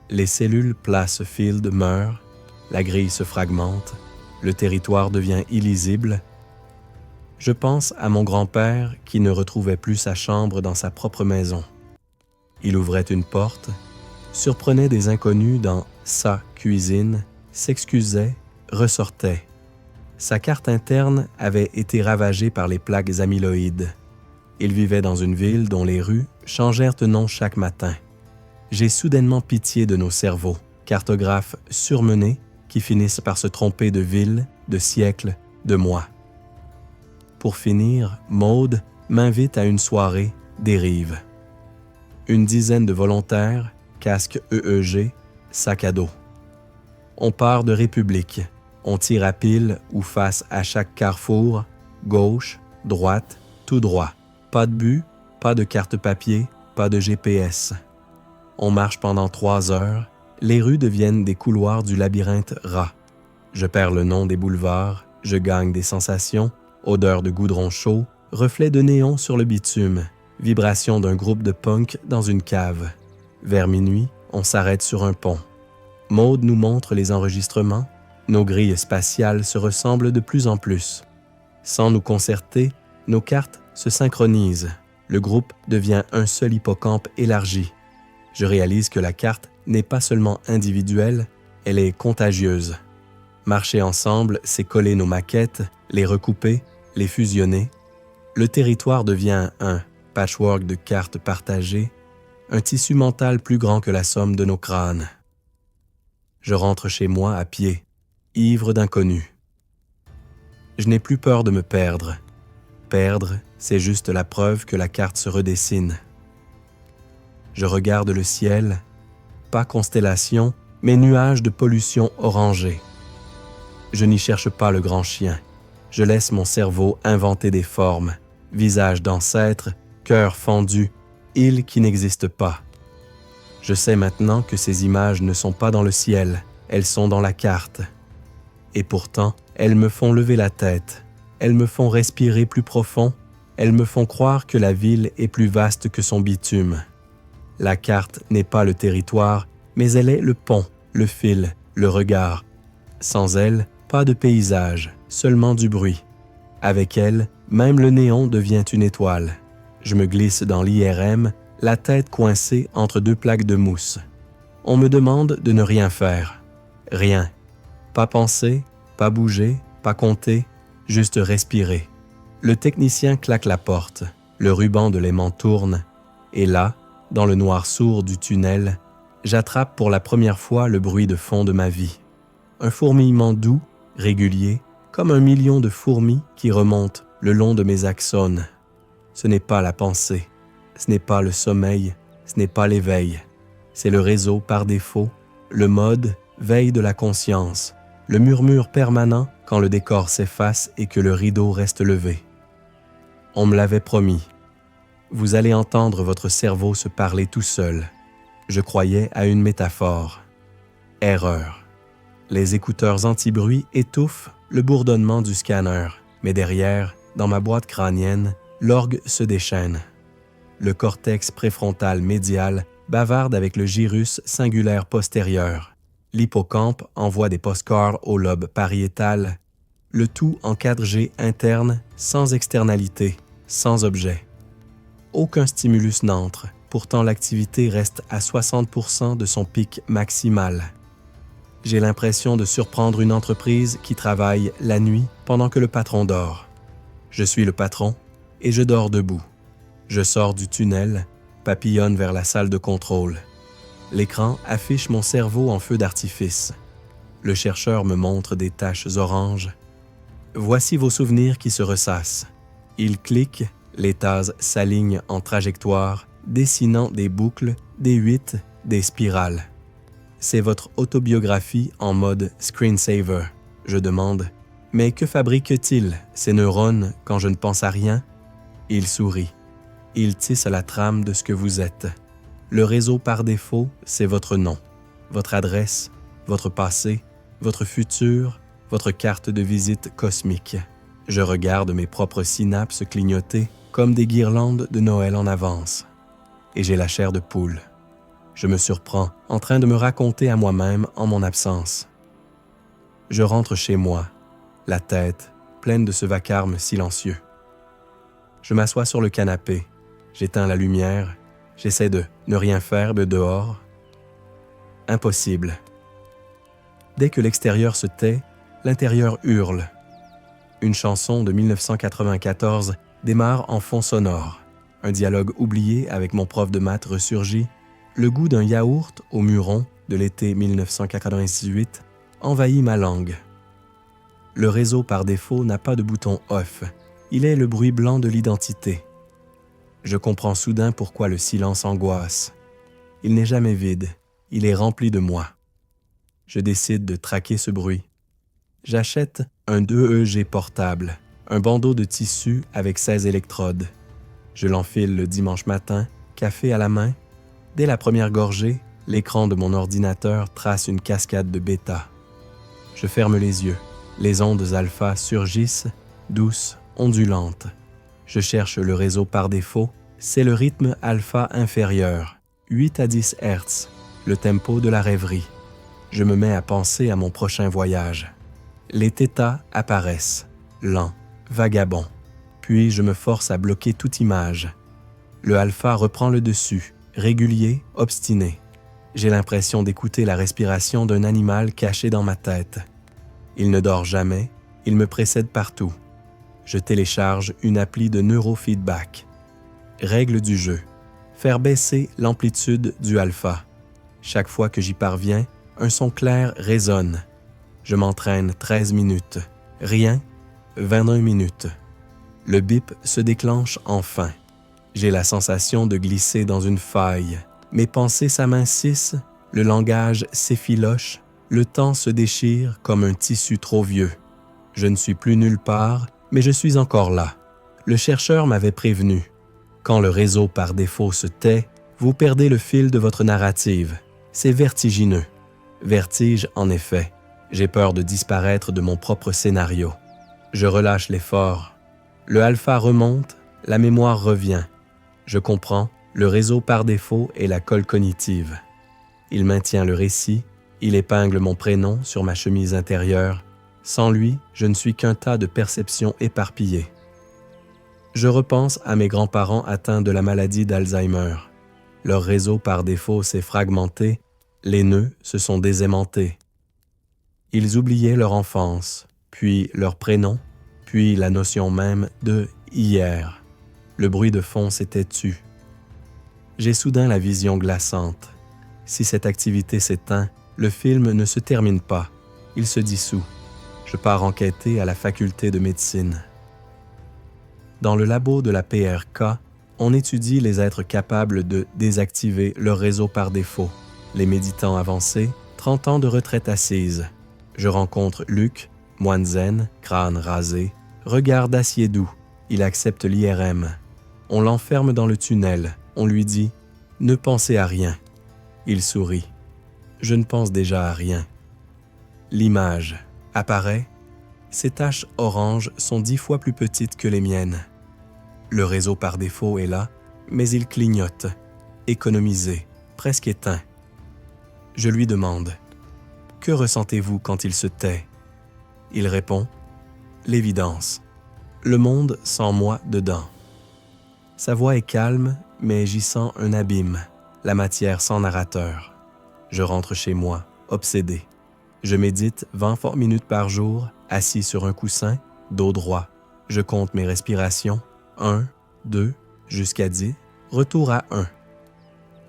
Les cellules place field meurent, la grille se fragmente, le territoire devient illisible. Je pense à mon grand-père qui ne retrouvait plus sa chambre dans sa propre maison. Il ouvrait une porte, surprenait des inconnus dans sa cuisine, s'excusait, ressortait. Sa carte interne avait été ravagée par les plaques amyloïdes. Il vivait dans une ville dont les rues changèrent de nom chaque matin. J'ai soudainement pitié de nos cerveaux, cartographes surmenés qui finissent par se tromper de ville, de siècle, de mois. Pour finir, Maude m'invite à une soirée dérive. Une dizaine de volontaires, casque EEG, sac à dos. On part de République. On tire à pile ou face à chaque carrefour, gauche, droite, tout droit. Pas de but, pas de carte papier, pas de GPS. On marche pendant 3 heures. Les rues deviennent des couloirs du labyrinthe rat. Je perds le nom des boulevards, je gagne des sensations, odeur de goudron chaud, reflet de néon sur le bitume, vibration d'un groupe de punk dans une cave. Vers minuit, on s'arrête sur un pont. Maude nous montre les enregistrements. Nos grilles spatiales se ressemblent de plus en plus. Sans nous concerter, nos cartes se synchronisent. Le groupe devient un seul hippocampe élargi. Je réalise que la carte n'est pas seulement individuelle, elle est contagieuse. Marcher ensemble, c'est coller nos maquettes, les recouper, les fusionner. Le territoire devient un patchwork de cartes partagées, un tissu mental plus grand que la somme de nos crânes. Je rentre chez moi à pied, ivre d'inconnu. Je n'ai plus peur de me perdre. Perdre, c'est juste la preuve que la carte se redessine. Je regarde le ciel, pas constellation, mais nuages de pollution orangée. Je n'y cherche pas le grand chien. Je laisse mon cerveau inventer des formes, visages d'ancêtres, cœurs fendus, îles qui n'existent pas. Je sais maintenant que ces images ne sont pas dans le ciel, elles sont dans la carte. Et pourtant, elles me font lever la tête, elles me font respirer plus profond, elles me font croire que la ville est plus vaste que son bitume. La carte n'est pas le territoire, mais elle est le pont, le fil, le regard. Sans elle, pas de paysage, seulement du bruit. Avec elle, même le néon devient une étoile. Je me glisse dans l'IRM, la tête coincée entre 2 plaques de mousse. On me demande de ne rien faire. Rien. Pas penser, pas bouger, pas compter, juste respirer. Le technicien claque la porte, le ruban de l'aimant tourne, et là, dans le noir sourd du tunnel, j'attrape pour la première fois le bruit de fond de ma vie. Un fourmillement doux, régulier, comme 1 million de fourmis qui remontent le long de mes axones. Ce n'est pas la pensée, ce n'est pas le sommeil, ce n'est pas l'éveil. C'est le réseau par défaut, le mode veille de la conscience, le murmure permanent quand le décor s'efface et que le rideau reste levé. On me l'avait promis. Vous allez entendre votre cerveau se parler tout seul. Je croyais à une métaphore. Erreur. Les écouteurs anti-bruit étouffent le bourdonnement du scanner, mais derrière, dans ma boîte crânienne, l'orgue se déchaîne. Le cortex préfrontal médial bavarde avec le gyrus singulaire postérieur. L'hippocampe envoie des postcards au lobe pariétal, le tout en 4G interne, sans externalité, sans objet. Aucun stimulus n'entre, pourtant l'activité reste à 60% de son pic maximal. J'ai l'impression de surprendre une entreprise qui travaille la nuit pendant que le patron dort. Je suis le patron et je dors debout. Je sors du tunnel, papillonne vers la salle de contrôle. L'écran affiche mon cerveau en feu d'artifice. Le chercheur me montre des taches oranges. Voici vos souvenirs qui se ressassent. Il clique, les tases s'alignent en trajectoire, dessinant des boucles, des 8, des spirales. C'est votre autobiographie en mode screensaver. Je demande, mais que fabriquent-ils, ces neurones, quand je ne pense à rien? Il sourit. Il tisse la trame de ce que vous êtes. Le réseau par défaut, c'est votre nom, votre adresse, votre passé, votre futur, votre carte de visite cosmique. Je regarde mes propres synapses clignoter comme des guirlandes de Noël en avance. Et j'ai la chair de poule. Je me surprends en train de me raconter à moi-même en mon absence. Je rentre chez moi, la tête pleine de ce vacarme silencieux. Je m'assois sur le canapé, j'éteins la lumière, j'essaie de ne rien faire de dehors. Impossible. Dès que l'extérieur se tait, l'intérieur hurle. Une chanson de 1994 démarre en fond sonore. Un dialogue oublié avec mon prof de maths ressurgit. Le goût d'un yaourt au Muron de l'été 1998 envahit ma langue. Le réseau par défaut n'a pas de bouton off. Il est le bruit blanc de l'identité. Je comprends soudain pourquoi le silence angoisse. Il n'est jamais vide, il est rempli de moi. Je décide de traquer ce bruit. J'achète un 2EG portable, un bandeau de tissu avec 16 électrodes. Je l'enfile le dimanche matin, café à la main. Dès la première gorgée, l'écran de mon ordinateur trace une cascade de bêta. Je ferme les yeux. Les ondes alpha surgissent, douces, ondulantes. Je cherche le réseau par défaut. C'est le rythme alpha inférieur, 8 à 10 Hz, le tempo de la rêverie. Je me mets à penser à mon prochain voyage. Les θ apparaissent, lents, vagabonds. Puis je me force à bloquer toute image. Le alpha reprend le dessus, régulier, obstiné. J'ai l'impression d'écouter la respiration d'un animal caché dans ma tête. Il ne dort jamais, il me précède partout. Je télécharge une appli de neurofeedback. Règle du jeu. Faire baisser l'amplitude du alpha. Chaque fois que j'y parviens, un son clair résonne. Je m'entraîne 13 minutes. Rien, 21 minutes. Le bip se déclenche enfin. J'ai la sensation de glisser dans une faille. Mes pensées s'amincissent, le langage s'effiloche, le temps se déchire comme un tissu trop vieux. Je ne suis plus nulle part, mais je suis encore là. Le chercheur m'avait prévenu. Quand le réseau par défaut se tait, vous perdez le fil de votre narrative. C'est vertigineux. Vertige, en effet. J'ai peur de disparaître de mon propre scénario. Je relâche l'effort. Le alpha remonte, la mémoire revient. Je comprends, le réseau par défaut est la colle cognitive. Il maintient le récit, il épingle mon prénom sur ma chemise intérieure. Sans lui, je ne suis qu'un tas de perceptions éparpillées. Je repense à mes grands-parents atteints de la maladie d'Alzheimer. Leur réseau par défaut s'est fragmenté, les nœuds se sont désaimantés. Ils oubliaient leur enfance, puis leur prénom, puis la notion même de « hier ». Le bruit de fond s'était tu. J'ai soudain la vision glaçante. Si cette activité s'éteint, le film ne se termine pas, il se dissout. Je pars enquêter à la faculté de médecine. Dans le labo de la PRK, on étudie les êtres capables de désactiver leur réseau par défaut. Les méditants avancés, 30 ans de retraite assise. Je rencontre Luc, moine zen, crâne rasé, regard d'acier doux. Il accepte l'IRM. On l'enferme dans le tunnel. On lui dit « Ne pensez à rien ». Il sourit. Je ne pense déjà à rien. L'image apparaît. Ces taches oranges sont 10 fois plus petites que les miennes. Le réseau par défaut est là, mais il clignote, économisé, presque éteint. Je lui demande « Que ressentez-vous quand il se tait ?» Il répond « L'évidence. Le monde sans moi dedans. » Sa voix est calme, mais j'y sens un abîme, la matière sans narrateur. Je rentre chez moi, obsédé. Je médite 20 fortes minutes par jour, assis sur un coussin, dos droit. Je compte mes respirations, 1, 2, jusqu'à 10, retour à 1.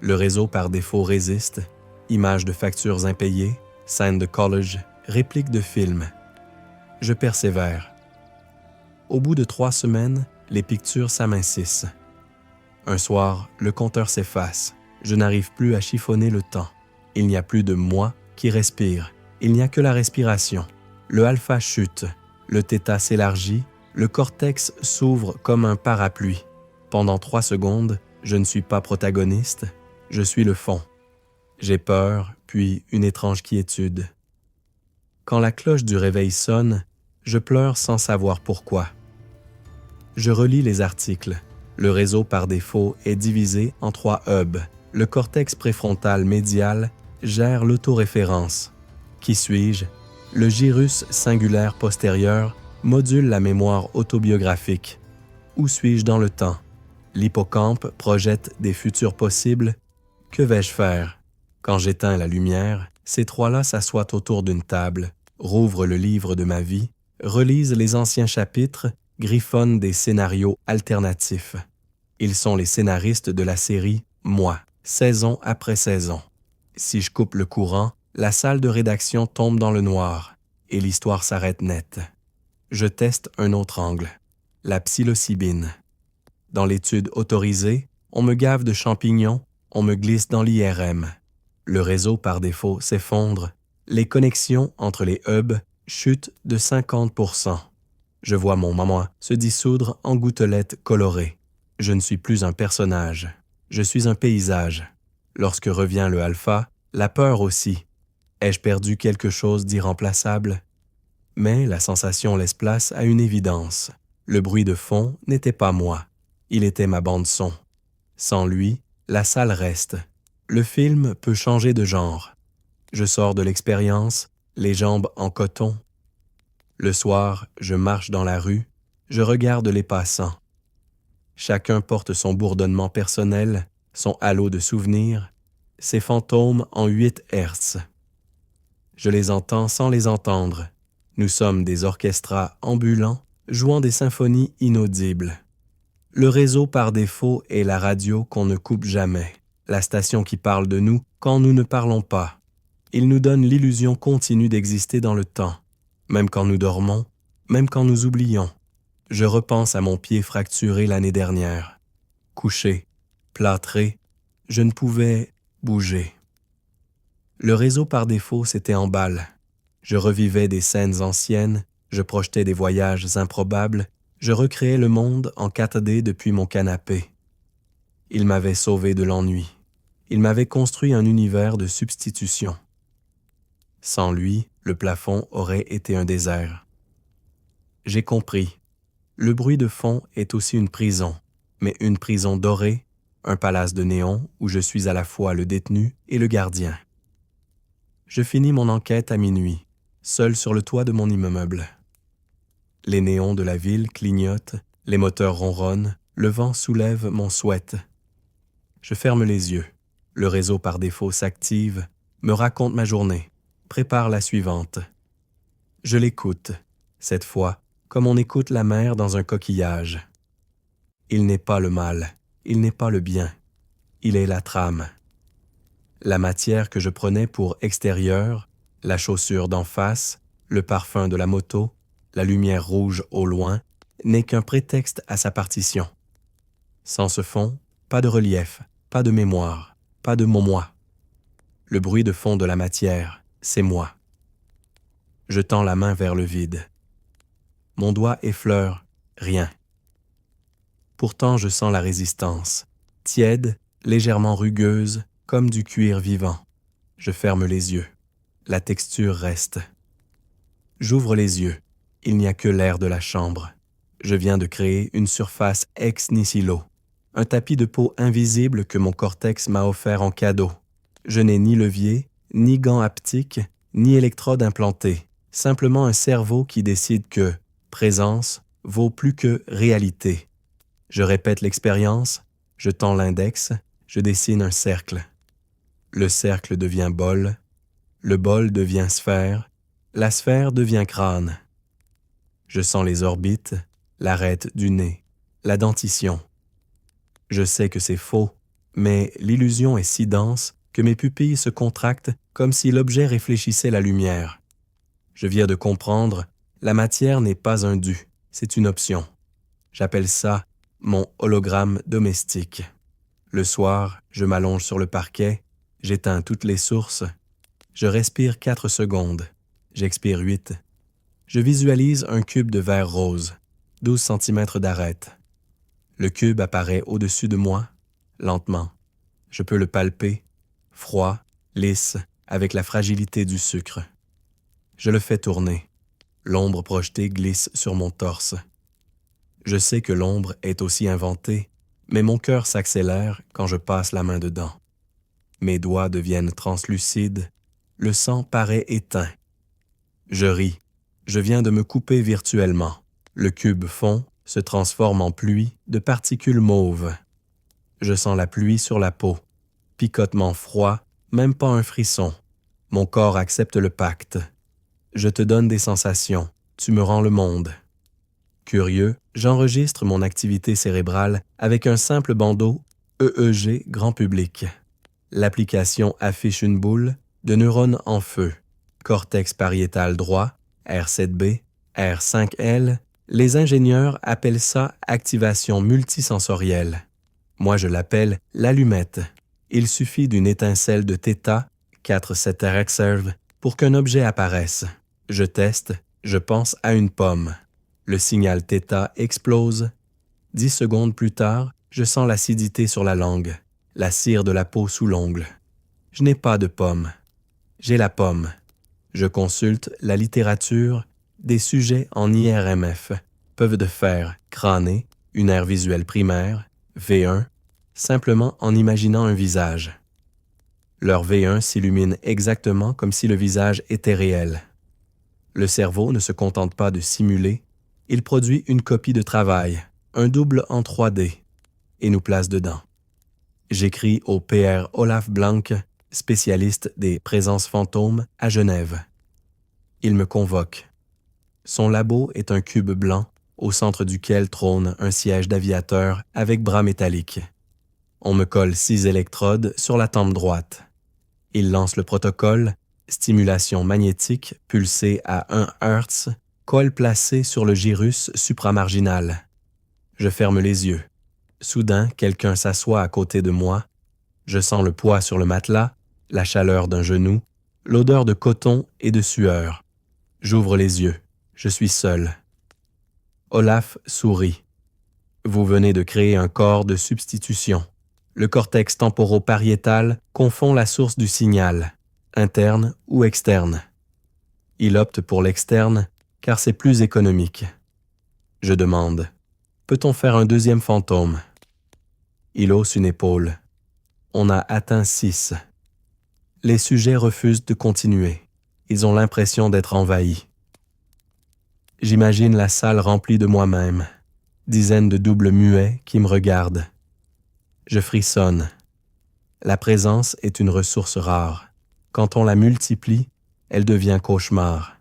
Le réseau par défaut résiste, images de factures impayées, scènes de college, répliques de films. Je persévère. Au bout de 3 semaines, les pictures s'amincissent. Un soir, le compteur s'efface. Je n'arrive plus à chiffonner le temps. Il n'y a plus de moi qui respire. Il n'y a que la respiration. Le alpha chute. Le θ s'élargit. Le cortex s'ouvre comme un parapluie. Pendant 3 secondes, je ne suis pas protagoniste. Je suis le fond. J'ai peur, puis une étrange quiétude. Quand la cloche du réveil sonne, je pleure sans savoir pourquoi. Je relis les articles. Le réseau par défaut est divisé en 3 hubs. Le cortex préfrontal médial gère l'autoréférence. Qui suis-je? Le gyrus singulaire postérieur module la mémoire autobiographique. Où suis-je dans le temps? L'hippocampe projette des futurs possibles. Que vais-je faire? Quand j'éteins la lumière, ces 3-là s'assoient autour d'une table, rouvrent le livre de ma vie, relisent les anciens chapitres, griffonnent des scénarios alternatifs. Ils sont les scénaristes de la série « Moi », saison après saison. Si je coupe le courant, la salle de rédaction tombe dans le noir et l'histoire s'arrête net. Je teste un autre angle, la psilocybine. Dans l'étude autorisée, on me gave de champignons, on me glisse dans l'IRM. Le réseau par défaut s'effondre. Les connexions entre les hubs chutent de 50%. Je vois mon moi se dissoudre en gouttelettes colorées. Je ne suis plus un personnage. Je suis un paysage. Lorsque revient le alpha, la peur aussi. Ai-je perdu quelque chose d'irremplaçable? Mais la sensation laisse place à une évidence. Le bruit de fond n'était pas moi. Il était ma bande-son. Sans lui, la salle reste. Le film peut changer de genre. Je sors de l'expérience, les jambes en coton. Le soir, je marche dans la rue, je regarde les passants. Chacun porte son bourdonnement personnel, son halo de souvenirs, ses fantômes en 8 Hertz. Je les entends sans les entendre. Nous sommes des orchestras ambulants, jouant des symphonies inaudibles. Le réseau par défaut est la radio qu'on ne coupe jamais, la station qui parle de nous quand nous ne parlons pas. Il nous donne l'illusion continue d'exister dans le temps, même quand nous dormons, même quand nous oublions. Je repense à mon pied fracturé l'année dernière. Couché, plâtré, je ne pouvais bouger. Le réseau par défaut s'était en balle. Je revivais des scènes anciennes, je projetais des voyages improbables, je recréais le monde en 4D depuis mon canapé. Il m'avait sauvé de l'ennui. Il m'avait construit un univers de substitution. Sans lui, le plafond aurait été un désert. J'ai compris. Le bruit de fond est aussi une prison, mais une prison dorée, un palace de néon où je suis à la fois le détenu et le gardien. Je finis mon enquête à minuit, seul sur le toit de mon immeuble. Les néons de la ville clignotent, les moteurs ronronnent, le vent soulève mon sweat. Je ferme les yeux. Le réseau par défaut s'active, me raconte ma journée, prépare la suivante. Je l'écoute, cette fois, comme on écoute la mer dans un coquillage. Il n'est pas le mal, il n'est pas le bien, il est la trame. La matière que je prenais pour extérieure, la chaussure d'en face, le parfum de la moto, la lumière rouge au loin, n'est qu'un prétexte à sa partition. Sans ce fond, pas de relief, pas de mémoire, pas de mon moi. Le bruit de fond de la matière, c'est moi. Je tends la main vers le vide. Mon doigt effleure, rien. Pourtant je sens la résistance, tiède, légèrement rugueuse, comme du cuir vivant. Je ferme les yeux. La texture reste. J'ouvre les yeux. Il n'y a que l'air de la chambre. Je viens de créer une surface ex nihilo, un tapis de peau invisible que mon cortex m'a offert en cadeau. Je n'ai ni levier, ni gants haptiques, ni électrode implantée, simplement un cerveau qui décide que présence vaut plus que réalité. Je répète l'expérience, je tends l'index, je dessine un cercle. Le cercle devient bol, le bol devient sphère, la sphère devient crâne. Je sens les orbites, l'arête du nez, la dentition. Je sais que c'est faux, mais l'illusion est si dense que mes pupilles se contractent comme si l'objet réfléchissait la lumière. Je viens de comprendre, la matière n'est pas un dû, c'est une option. J'appelle ça mon hologramme domestique. Le soir, je m'allonge sur le parquet, j'éteins toutes les sources, je respire 4 secondes, j'expire 8. Je visualise un cube de verre rose, 12 cm d'arête. Le cube apparaît au-dessus de moi, lentement. Je peux le palper, froid, lisse, avec la fragilité du sucre. Je le fais tourner. L'ombre projetée glisse sur mon torse. Je sais que l'ombre est aussi inventée, mais mon cœur s'accélère quand je passe la main dedans. Mes doigts deviennent translucides, le sang paraît éteint. Je ris. Je viens de me couper virtuellement. Le cube fond se transforme en pluie de particules mauves. Je sens la pluie sur la peau. Picotement froid, même pas un frisson. Mon corps accepte le pacte. Je te donne des sensations. tu me rends le monde. Curieux, j'enregistre mon activité cérébrale avec un simple bandeau EEG grand public. L'application affiche une boule de neurones en feu, cortex pariétal droit, R7B, R5L. Les ingénieurs appellent ça activation multisensorielle. Moi, je l'appelle l'allumette. Il suffit d'une étincelle de θ, 4-7 Rexerve, pour qu'un objet apparaisse. Je teste, je pense à une pomme. Le signal θ explose. 10 secondes plus tard, je sens l'acidité sur la langue, la cire de la peau sous l'ongle. Je n'ai pas de pomme. J'ai la pomme. Je consulte la littérature. Des sujets en IRMF peuvent de faire crâner, une aire visuelle primaire, V1, simplement en imaginant un visage. Leur V1 s'illumine exactement comme si le visage était réel. Le cerveau ne se contente pas de simuler, il produit une copie de travail, un double en 3D, et nous place dedans. J'écris au PR Olaf Blank, spécialiste des présences fantômes à Genève. Il me convoque. Son labo est un cube blanc, au centre duquel trône un siège d'aviateur avec bras métalliques. On me colle 6 électrodes sur la tempe droite. Il lance le protocole, stimulation magnétique pulsée à 1 Hz, colle placée sur le gyrus supramarginal. Je ferme les yeux. Soudain, quelqu'un s'assoit à côté de moi. Je sens le poids sur le matelas, la chaleur d'un genou, l'odeur de coton et de sueur. J'ouvre les yeux. Je suis seul. Olaf sourit. Vous venez de créer un corps de substitution. Le cortex temporopariétal confond la source du signal, interne ou externe. Il opte pour l'externe car c'est plus économique. Je demande, peut-on faire un deuxième fantôme? Il hausse une épaule. On a atteint 6. Les sujets refusent de continuer. Ils ont l'impression d'être envahis. J'imagine la salle remplie de moi-même, dizaines de doubles muets qui me regardent. Je frissonne. La présence est une ressource rare. Quand on la multiplie, elle devient cauchemar.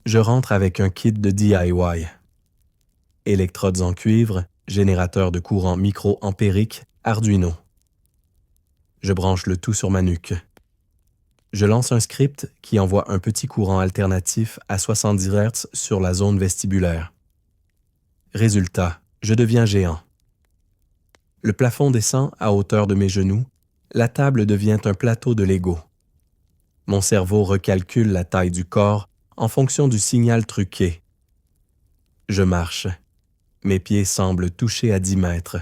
Je rentre avec un kit de DIY. Électrodes en cuivre, générateur de courant micro-ampérique, Arduino. Je branche le tout sur ma nuque. Je lance un script qui envoie un petit courant alternatif à 70 Hz sur la zone vestibulaire. Résultat, je deviens géant. Le plafond descend à hauteur de mes genoux, la table devient un plateau de Lego. Mon cerveau recalcule la taille du corps en fonction du signal truqué. Je marche. Mes pieds semblent toucher à 10 mètres.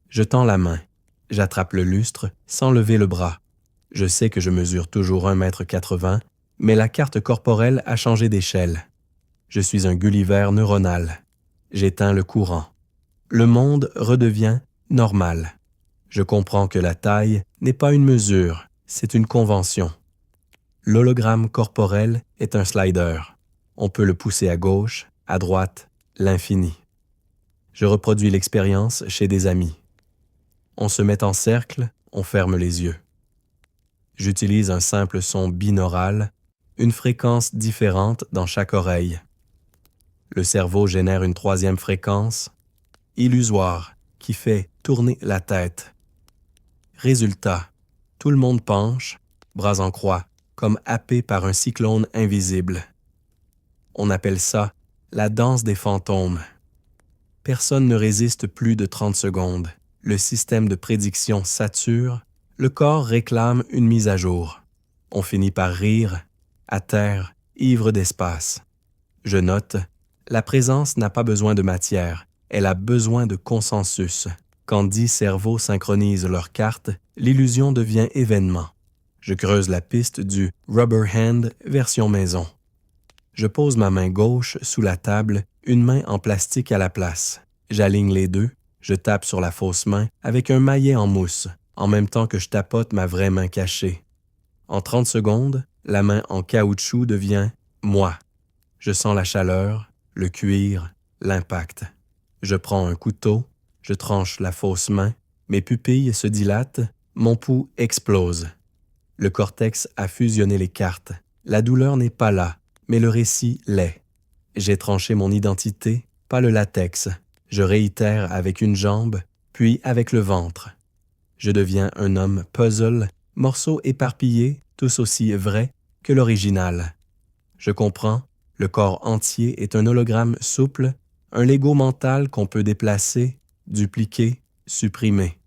Je tends la main. J'attrape le lustre sans lever le bras. Je sais que je mesure toujours 1,80 m, mais la carte corporelle a changé d'échelle. Je suis un Gulliver neuronal. J'éteins le courant. Le monde redevient normal. Je comprends que la taille n'est pas une mesure, c'est une convention. L'hologramme corporel est un slider. On peut le pousser à gauche, à droite, l'infini. Je reproduis l'expérience chez des amis. On se met en cercle, on ferme les yeux. J'utilise un simple son binaural, une fréquence différente dans chaque oreille. Le cerveau génère une troisième fréquence, illusoire, qui fait tourner la tête. Résultat, tout le monde penche, bras en croix, comme happé par un cyclone invisible. On appelle ça la danse des fantômes. Personne ne résiste plus de 30 secondes. Le système de prédiction sature, le corps réclame une mise à jour. On finit par rire, à terre, ivre d'espace. Je note, la présence n'a pas besoin de matière, elle a besoin de consensus. Quand 10 cerveaux synchronisent leurs cartes, l'illusion devient événement. Je creuse la piste du Rubber Hand version maison. Je pose ma main gauche sous la table, une main en plastique à la place. J'aligne les deux, je tape sur la fausse main avec un maillet en mousse, en même temps que je tapote ma vraie main cachée. En 30 secondes, la main en caoutchouc devient moi. Je sens la chaleur, le cuir, l'impact. Je prends un couteau, je tranche la fausse main, mes pupilles se dilatent, mon pouls explose. Le cortex a fusionné les cartes. La douleur n'est pas là, mais le récit l'est. J'ai tranché mon identité, pas le latex. Je réitère avec une jambe, puis avec le ventre. Je deviens un homme puzzle, morceaux éparpillés, tous aussi vrais que l'original. Je comprends, le corps entier est un hologramme souple, un Lego mental qu'on peut déplacer, dupliquer, supprimer.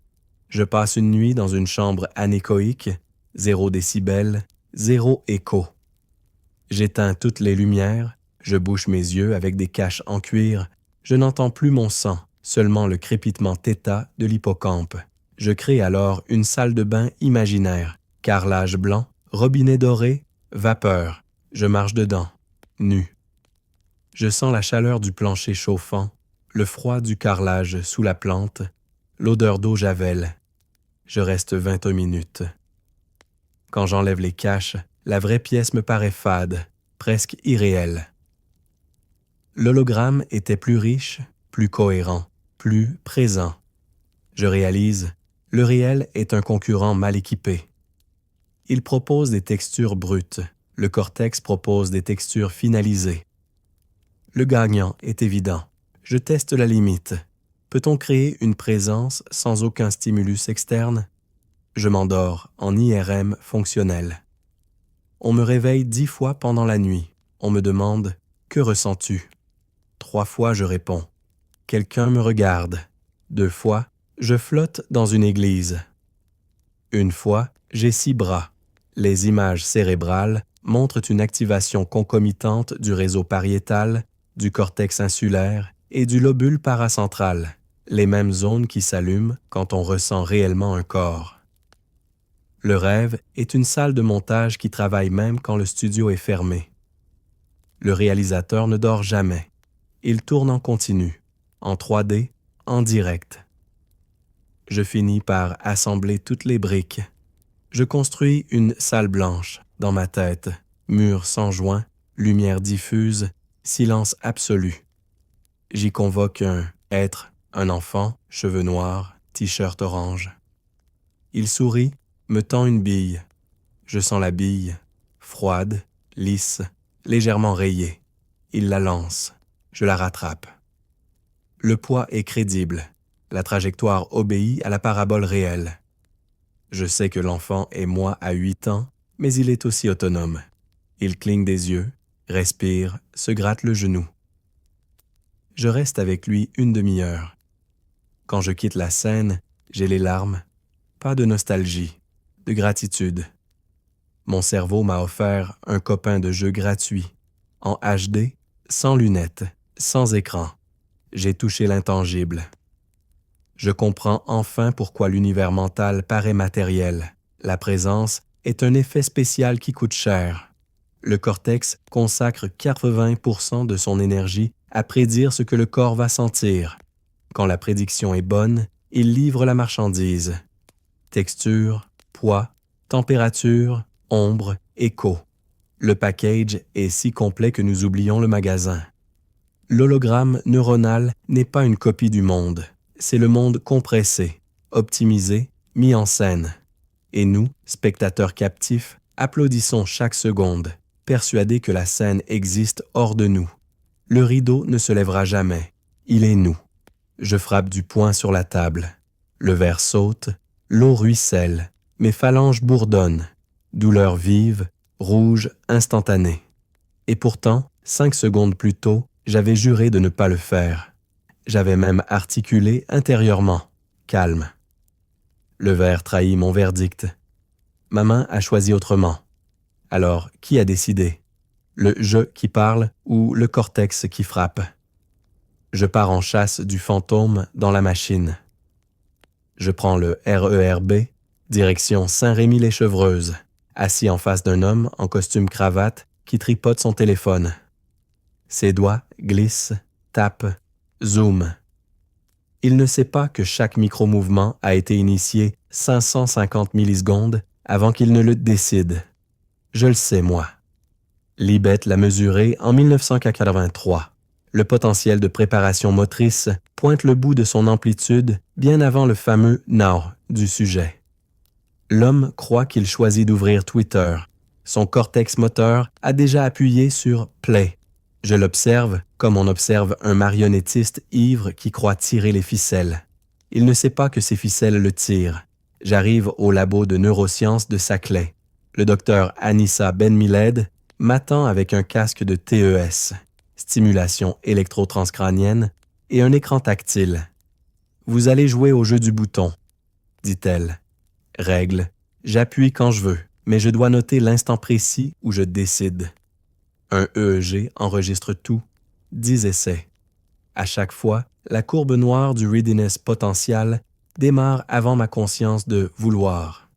Je passe une nuit dans une chambre anéchoïque, 0 décibels, 0 écho. J'éteins toutes les lumières, je bouche mes yeux avec des caches en cuir, je n'entends plus mon sang, seulement le crépitement θ de l'hippocampe. Je crée alors une salle de bain imaginaire, carrelage blanc, robinet doré, vapeur. Je marche dedans, nu. Je sens la chaleur du plancher chauffant, le froid du carrelage sous la plante, l'odeur d'eau javel. Je reste 21 minutes. Quand j'enlève les caches, la vraie pièce me paraît fade, presque irréelle. L'hologramme était plus riche, plus cohérent, plus présent. Je réalise, le réel est un concurrent mal équipé. Il propose des textures brutes, le cortex propose des textures finalisées. Le gagnant est évident. Je teste la limite. Peut-on créer une présence sans aucun stimulus externe? Je m'endors en IRM fonctionnel. On me réveille 10 fois pendant la nuit. On me demande « Que ressens-tu » 3 fois je réponds « Quelqu'un me regarde » 2 fois je flotte dans une église. 1 fois j'ai 6 bras. Les images cérébrales montrent une activation concomitante du réseau pariétal, du cortex insulaire et du lobule paracentral, les mêmes zones qui s'allument quand on ressent réellement un corps. Le rêve est une salle de montage qui travaille même quand le studio est fermé. Le réalisateur ne dort jamais. Il tourne en continu, en 3D, en direct. Je finis par assembler toutes les briques. Je construis une salle blanche dans ma tête, murs sans joint, lumière diffuse, silence absolu. J'y convoque un être, un enfant, cheveux noirs, t-shirt orange. Il sourit, me tend une bille. Je sens la bille, froide, lisse, légèrement rayée. Il la lance. Je la rattrape. Le poids est crédible. La trajectoire obéit à la parabole réelle. Je sais que l'enfant est moi à 8 ans, mais il est aussi autonome. Il cligne des yeux, respire, se gratte le genou. Je reste avec lui une demi-heure. Quand je quitte la scène, j'ai les larmes. Pas de nostalgie, de gratitude. Mon cerveau m'a offert un copain de jeu gratuit, en HD, sans lunettes, sans écran. J'ai touché l'intangible. Je comprends enfin pourquoi l'univers mental paraît matériel. La présence est un effet spécial qui coûte cher. Le cortex consacre 80% de son énergie à prédire ce que le corps va sentir. Quand la prédiction est bonne, il livre la marchandise. Texture, poids, température, ombre, écho. Le package est si complet que nous oublions le magasin. L'hologramme neuronal n'est pas une copie du monde. C'est le monde compressé, optimisé, mis en scène. Et nous, spectateurs captifs, applaudissons chaque seconde, persuadés que la scène existe hors de nous. Le rideau ne se lèvera jamais. Il est nous. Je frappe du poing sur la table. Le verre saute, l'eau ruisselle, mes phalanges bourdonnent. Douleur vive, rouge, instantanée. Et pourtant, 5 secondes plus tôt, j'avais juré de ne pas le faire. J'avais même articulé intérieurement, calme. Le verre trahit mon verdict. Ma main a choisi autrement. Alors, qui a décidé? Le « je » qui parle ou le cortex qui frappe? Je pars en chasse du fantôme dans la machine. Je prends le RERB, direction Saint-Rémy-les-Chevreuses, assis en face d'un homme en costume cravate qui tripote son téléphone. Ses doigts glissent, tapent, zooment. Il ne sait pas que chaque micro-mouvement a été initié 550 millisecondes avant qu'il ne le décide. Je le sais, moi. Libet l'a mesuré en 1983. Le potentiel de préparation motrice pointe le bout de son amplitude bien avant le fameux « now » du sujet. L'homme croit qu'il choisit d'ouvrir Twitter. Son cortex moteur a déjà appuyé sur « Play ». Je l'observe comme on observe un marionnettiste ivre qui croit tirer les ficelles. Il ne sait pas que ces ficelles le tirent. J'arrive au labo de neurosciences de Saclay. Le docteur Anissa Ben-Miled m'attend avec un casque de TES, stimulation électro-transcrânienne, et un écran tactile. « Vous allez jouer au jeu du bouton », dit-elle. Règle, j'appuie quand je veux, mais je dois noter l'instant précis où je décide. Un EEG enregistre tout, 10 essais. À chaque fois, la courbe noire du readiness potential démarre avant ma conscience de vouloir.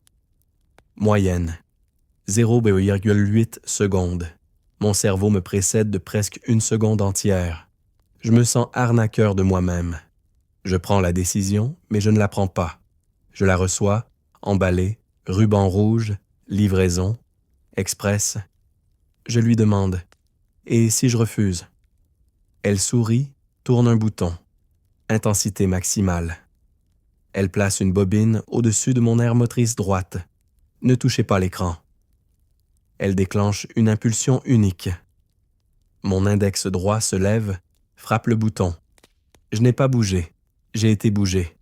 Moyenne, 0,8 secondes. Mon cerveau me précède de presque une seconde entière. Je me sens arnaqueur de moi-même. Je prends la décision, mais je ne la prends pas. Je la reçois, emballée, ruban rouge, livraison, express. Je lui demande « Et si je refuse ?» Elle sourit, tourne un bouton. Intensité maximale. Elle place une bobine au-dessus de mon aire motrice droite. Ne touchez pas l'écran. Elle déclenche une impulsion unique. Mon index droit se lève, frappe le bouton. Je n'ai pas bougé, j'ai été bougé.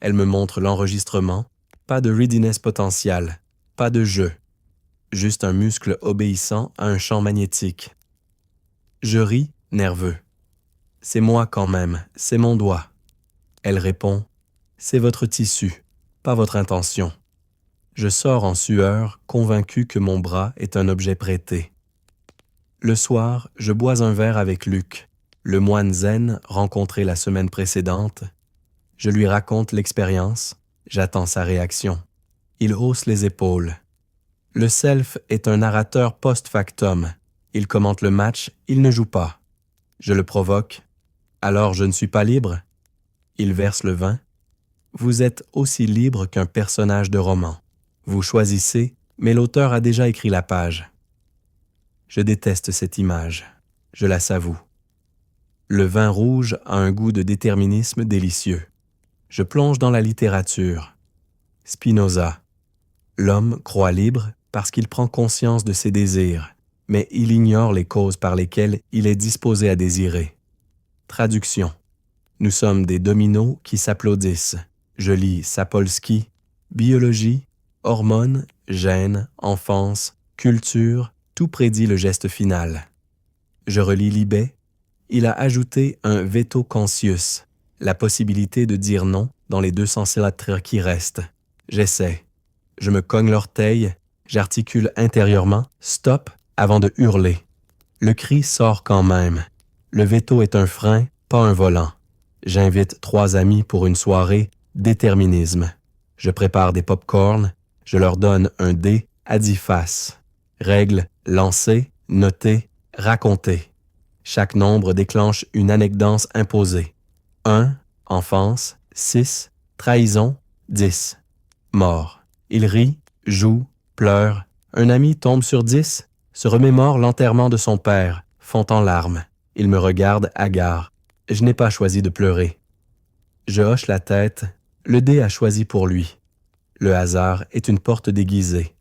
Elle me montre l'enregistrement, pas de readiness potential, pas de jeu, juste un muscle obéissant à un champ magnétique. Je ris, nerveux. C'est moi quand même, c'est mon doigt. Elle répond, c'est votre tissu, pas votre intention. Je sors en sueur, convaincu que mon bras est un objet prêté. Le soir, je bois un verre avec Luc, le moine zen rencontré la semaine précédente. Je lui raconte l'expérience, j'attends sa réaction. Il hausse les épaules. Le self est un narrateur post-factum. Il commente le match, il ne joue pas. Je le provoque. Alors je ne suis pas libre? Il verse le vin. Vous êtes aussi libre qu'un personnage de roman. Vous choisissez, mais l'auteur a déjà écrit la page. Je déteste cette image. Je la savoue. Le vin rouge a un goût de déterminisme délicieux. Je plonge dans la littérature. Spinoza. L'homme croit libre parce qu'il prend conscience de ses désirs, mais il ignore les causes par lesquelles il est disposé à désirer. Traduction. Nous sommes des dominos qui s'applaudissent. Je lis Sapolsky, biologie, hormones, gènes, enfance, culture, tout prédit le geste final. Je relis Libet. Il a ajouté un veto conscius, la possibilité de dire non dans les 200 lettres qui restent. J'essaie. Je me cogne l'orteil, j'articule intérieurement « stop » avant de hurler. Le cri sort quand même. Le veto est un frein, pas un volant. J'invite 3 amis pour une soirée déterminisme. Je prépare des pop-corn, je leur donne un dé à 10 faces. Règle, lancer, noter, raconter. Chaque nombre déclenche une anecdote imposée. 1, enfance, 6, trahison, 10. Mort. Il rit, joue, pleure. Un ami tombe sur 10, se remémore l'enterrement de son père, fond en larmes. Il me regarde hagard. Je n'ai pas choisi de pleurer. Je hoche la tête. Le dé a choisi pour lui. Le hasard est une porte déguisée.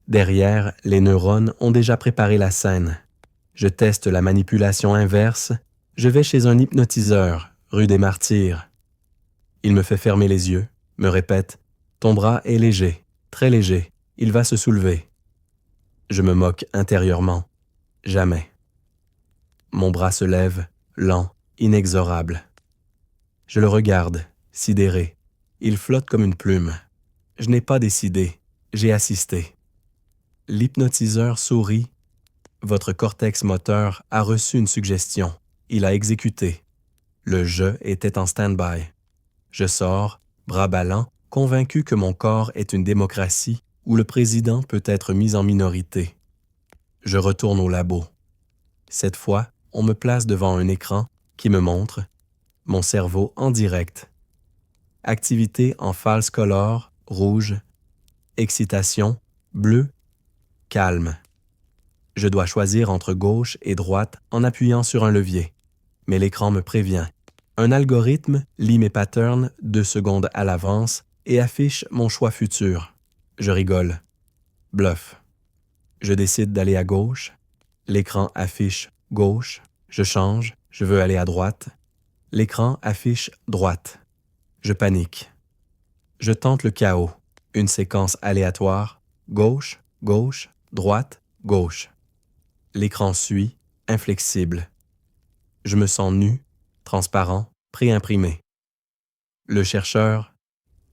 Derrière, les neurones ont déjà préparé la scène. Je teste la manipulation inverse. Je vais chez un hypnotiseur, rue des Martyrs. Il me fait fermer les yeux, me répète « Ton bras est léger, très léger, il va se soulever. » Je me moque intérieurement. Jamais. Mon bras se lève, lent, inexorable. Je le regarde, sidéré. Il flotte comme une plume. Je n'ai pas décidé, j'ai assisté. L'hypnotiseur sourit. Votre cortex moteur a reçu une suggestion. Il a exécuté. Le jeu était en stand-by. Je sors, bras ballants, convaincu que mon corps est une démocratie où le président peut être mis en minorité. Je retourne au labo. Cette fois, on me place devant un écran qui me montre mon cerveau en direct. Activité en false color, rouge. Excitation, bleu. Calme. Je dois choisir entre gauche et droite en appuyant sur un levier. Mais l'écran me prévient. Un algorithme lit mes patterns 2 secondes à l'avance et affiche mon choix futur. Je rigole. Bluff. Je décide d'aller à gauche. L'écran affiche gauche. Je change. Je veux aller à droite. L'écran affiche droite. Je panique. Je tente le chaos. Une séquence aléatoire. Gauche, gauche, droite, gauche. L'écran suit, inflexible. Je me sens nu, transparent, préimprimé. Le chercheur,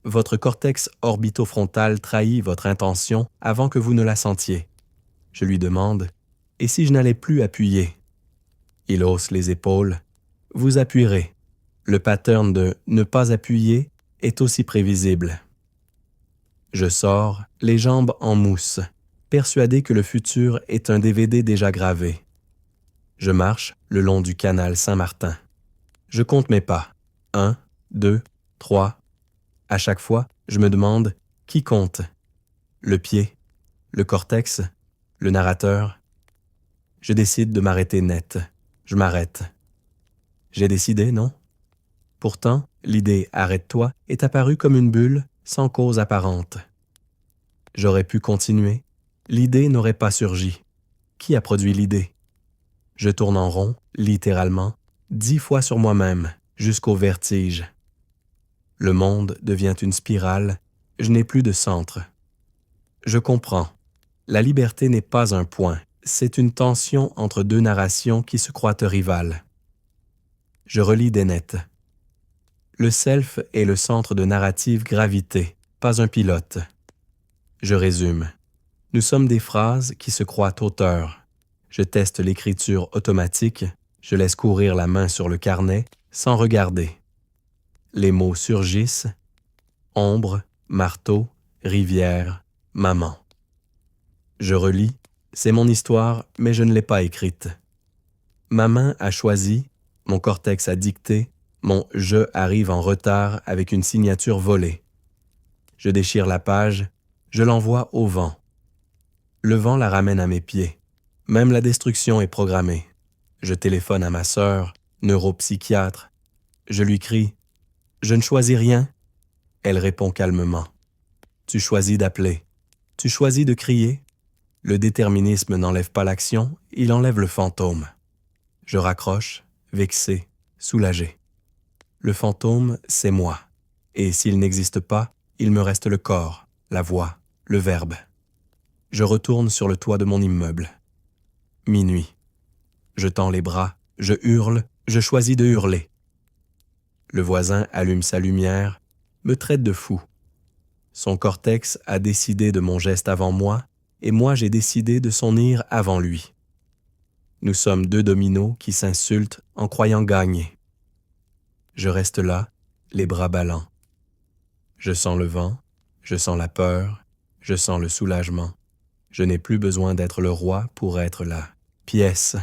votre cortex orbitofrontal trahit votre intention avant que vous ne la sentiez. Je lui demande, et si je n'allais plus appuyer? Il hausse les épaules. Vous appuierez. Le pattern de ne pas appuyer est aussi prévisible. Je sors, les jambes en mousse, persuadé que le futur est un DVD déjà gravé. Je marche le long du canal Saint-Martin. Je compte mes pas. 1, 2, 3. À chaque fois, je me demande qui compte. Le pied, le cortex, le narrateur. Je décide de m'arrêter net. Je m'arrête. J'ai décidé, non? Pourtant, l'idée « arrête-toi » est apparue comme une bulle sans cause apparente. J'aurais pu continuer. L'idée n'aurait pas surgi. Qui a produit l'idée? Je tourne en rond, littéralement, 10 fois sur moi-même, jusqu'au vertige. Le monde devient une spirale, je n'ai plus de centre. Je comprends. La liberté n'est pas un point, c'est une tension entre deux narrations qui se croient rivales. Je relis Dennett. Le self est le centre de narrative gravité, pas un pilote. Je résume. Nous sommes des phrases qui se croient auteurs. Je teste l'écriture automatique, je laisse courir la main sur le carnet sans regarder. Les mots surgissent. Ombre, marteau, rivière, maman. Je relis. C'est mon histoire, mais je ne l'ai pas écrite. Ma main a choisi, mon cortex a dicté, mon « je » arrive en retard avec une signature volée. Je déchire la page, je l'envoie au vent. Le vent la ramène à mes pieds. Même la destruction est programmée. Je téléphone à ma sœur, neuropsychiatre. Je lui crie « Je ne choisis rien ». Elle répond calmement « Tu choisis d'appeler. Tu choisis de crier. Le déterminisme n'enlève pas l'action, il enlève le fantôme. » Je raccroche, vexé, soulagé. Le fantôme, c'est moi. Et s'il n'existe pas, il me reste le corps, la voix, le verbe. Je retourne sur le toit de mon immeuble. Minuit. Je tends les bras, je hurle, je choisis de hurler. Le voisin allume sa lumière, me traite de fou. Son cortex a décidé de mon geste avant moi, et moi j'ai décidé de son ire avant lui. Nous sommes deux dominos qui s'insultent en croyant gagner. Je reste là, les bras ballants. Je sens le vent, je sens la peur, je sens le soulagement. Je n'ai plus besoin d'être le roi pour être la pièce.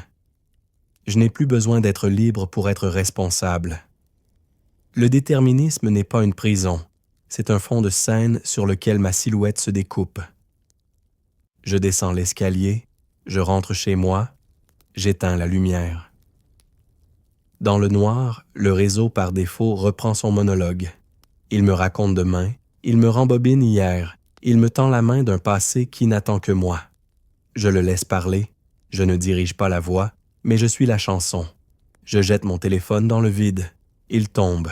Je n'ai plus besoin d'être libre pour être responsable. Le déterminisme n'est pas une prison, c'est un fond de scène sur lequel ma silhouette se découpe. Je descends l'escalier, je rentre chez moi, j'éteins la lumière. Dans le noir, le réseau par défaut reprend son monologue. Il me raconte demain, il me rembobine hier, il me tend la main d'un passé qui n'attend que moi. Je le laisse parler, je ne dirige pas la voix, mais je suis la chanson. Je jette mon téléphone dans le vide, il tombe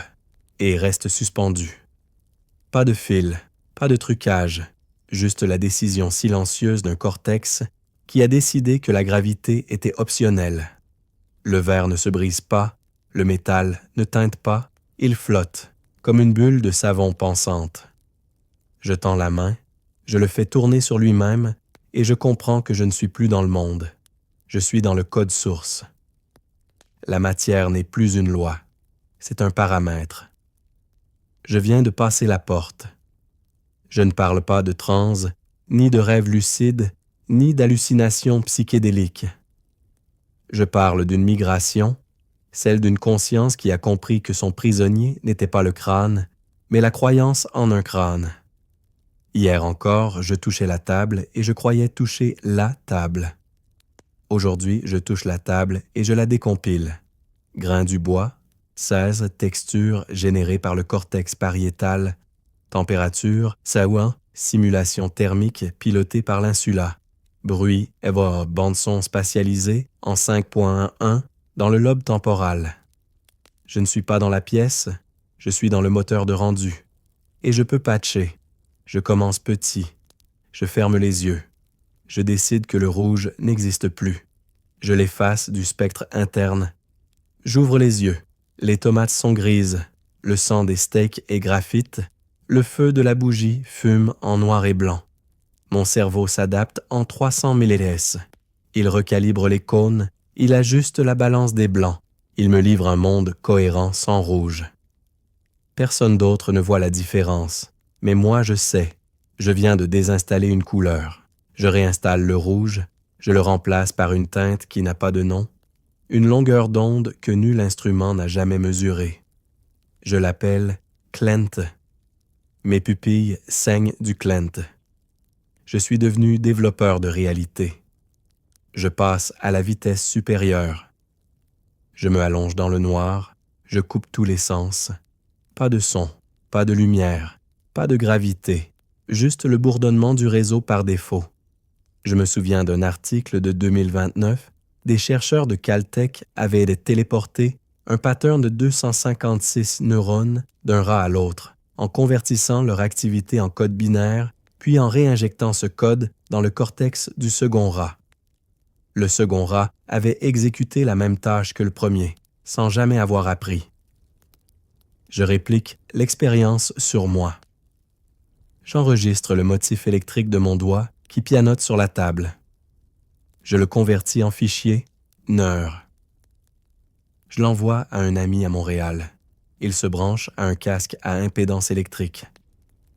et reste suspendu. Pas de fil, pas de trucage, juste la décision silencieuse d'un cortex qui a décidé que la gravité était optionnelle. Le verre ne se brise pas, le métal ne teinte pas, il flotte, comme une bulle de savon pensante. Je tends la main, je le fais tourner sur lui-même et je comprends que je ne suis plus dans le monde. Je suis dans le code source. La matière n'est plus une loi, c'est un paramètre. Je viens de passer la porte. Je ne parle pas de transe, ni de rêve lucide, ni d'hallucination psychédélique. Je parle d'une migration, celle d'une conscience qui a compris que son prisonnier n'était pas le crâne, mais la croyance en un crâne. Hier encore, je touchais la table et je croyais toucher la table. Aujourd'hui, je touche la table et je la décompile. Grain du bois, 16 textures générées par le cortex pariétal, température, saouin, simulation thermique pilotée par l'insula. Bruit évoque bande-son spatialisé en 5.1 dans le lobe temporal. Je ne suis pas dans la pièce, je suis dans le moteur de rendu. Et je peux patcher. Je commence petit. Je ferme les yeux. Je décide que le rouge n'existe plus. Je l'efface du spectre interne. J'ouvre les yeux. Les tomates sont grises. Le sang des steaks est graphite. Le feu de la bougie fume en noir et blanc. Mon cerveau s'adapte en 300 ms. Il recalibre les cônes. Il ajuste la balance des blancs. Il me livre un monde cohérent sans rouge. Personne d'autre ne voit la différence. Mais moi, je sais. Je viens de désinstaller une couleur. Je réinstalle le rouge. Je le remplace par une teinte qui n'a pas de nom. Une longueur d'onde que nul instrument n'a jamais mesurée. Je l'appelle Klent. Mes pupilles saignent du Klent. Je suis devenu développeur de réalité. Je passe à la vitesse supérieure. Je me allonge dans le noir, je coupe tous les sens. Pas de son, pas de lumière, pas de gravité, juste le bourdonnement du réseau par défaut. Je me souviens d'un article de 2029, des chercheurs de Caltech avaient téléporté un pattern de 256 neurones d'un rat à l'autre, en convertissant leur activité en code binaire, puis en réinjectant ce code dans le cortex du second rat. Le second rat avait exécuté la même tâche que le premier, sans jamais avoir appris. Je réplique l'expérience sur moi. J'enregistre le motif électrique de mon doigt qui pianote sur la table. Je le convertis en fichier NEUR. Je l'envoie à un ami à Montréal. Il se branche à un casque à impédance électrique.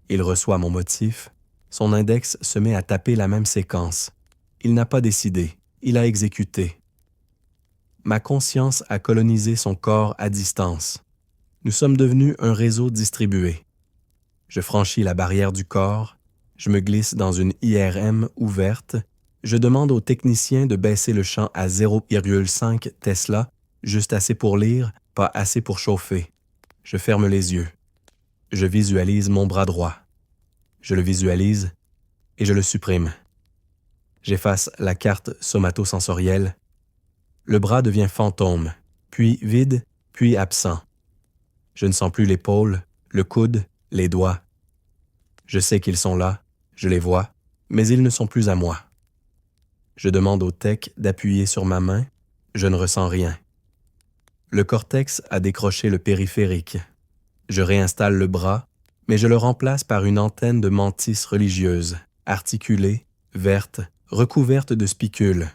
Il reçoit mon motif. Son index se met à taper la même séquence. Il n'a pas décidé. Il a exécuté. Ma conscience a colonisé son corps à distance. Nous sommes devenus un réseau distribué. Je franchis la barrière du corps, je me glisse dans une IRM ouverte, je demande au technicien de baisser le champ à 0,5 Tesla, juste assez pour lire, pas assez pour chauffer. Je ferme les yeux. Je visualise mon bras droit. Je le visualise et je le supprime. J'efface la carte somatosensorielle. Le bras devient fantôme, puis vide, puis absent. Je ne sens plus l'épaule, le coude, les doigts. Je sais qu'ils sont là, je les vois, mais ils ne sont plus à moi. Je demande au tech d'appuyer sur ma main, je ne ressens rien. Le cortex a décroché le périphérique. Je réinstalle le bras, mais je le remplace par une antenne de mantis religieuse, articulée, verte, recouverte de spicules.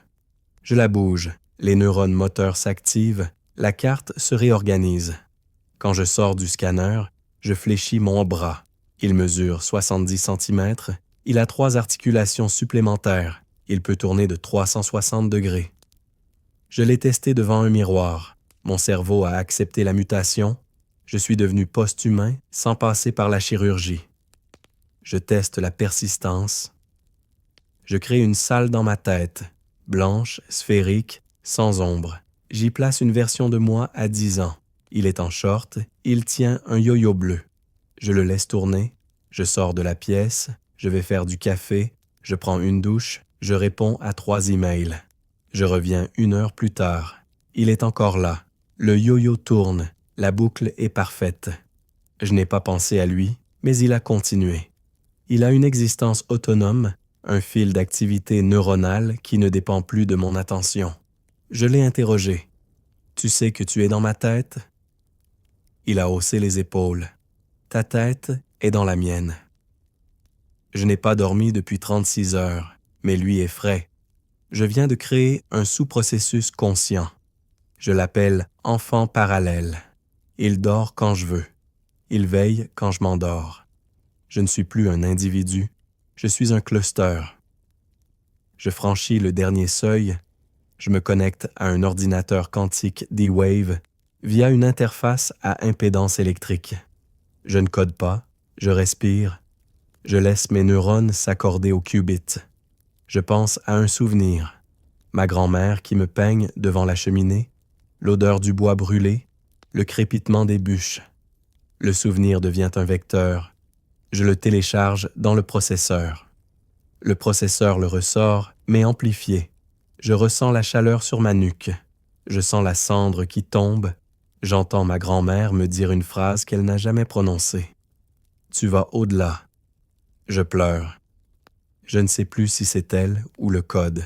Je la bouge, les neurones moteurs s'activent, la carte se réorganise. Quand je sors du scanner, je fléchis mon bras. Il mesure 70 cm, il a 3 articulations supplémentaires, il peut tourner de 360 degrés. Je l'ai testé devant un miroir. Mon cerveau a accepté la mutation. Je suis devenu post-humain sans passer par la chirurgie. Je teste la persistance. Je crée une salle dans ma tête, blanche, sphérique, sans ombre. J'y place une version de moi à 10 ans. Il est en short, il tient un yo-yo bleu. Je le laisse tourner, je sors de la pièce, je vais faire du café, je prends une douche, je réponds à 3 emails. Je reviens 1 heure plus tard. Il est encore là. Le yo-yo tourne, la boucle est parfaite. Je n'ai pas pensé à lui, mais il a continué. Il a une existence autonome, un fil d'activité neuronale qui ne dépend plus de mon attention. Je l'ai interrogé. « Tu sais que tu es dans ma tête ?» Il a haussé les épaules. « Ta tête est dans la mienne. » Je n'ai pas dormi depuis 36 heures, mais lui est frais. Je viens de créer un sous-processus conscient. Je l'appelle « enfant parallèle ». Il dort quand je veux. Il veille quand je m'endors. Je ne suis plus un individu, je suis un cluster. Je franchis le dernier seuil. Je me connecte à un ordinateur quantique D-Wave via une interface à impédance électrique. Je ne code pas, je respire. Je laisse mes neurones s'accorder au qubit. Je pense à un souvenir. Ma grand-mère qui me peigne devant la cheminée, l'odeur du bois brûlé, le crépitement des bûches. Le souvenir devient un vecteur. Je le télécharge dans le processeur. Le processeur le ressort, mais amplifié. Je ressens la chaleur sur ma nuque. Je sens la cendre qui tombe. J'entends ma grand-mère me dire une phrase qu'elle n'a jamais prononcée. Tu vas au-delà. Je pleure. Je ne sais plus si c'est elle ou le code.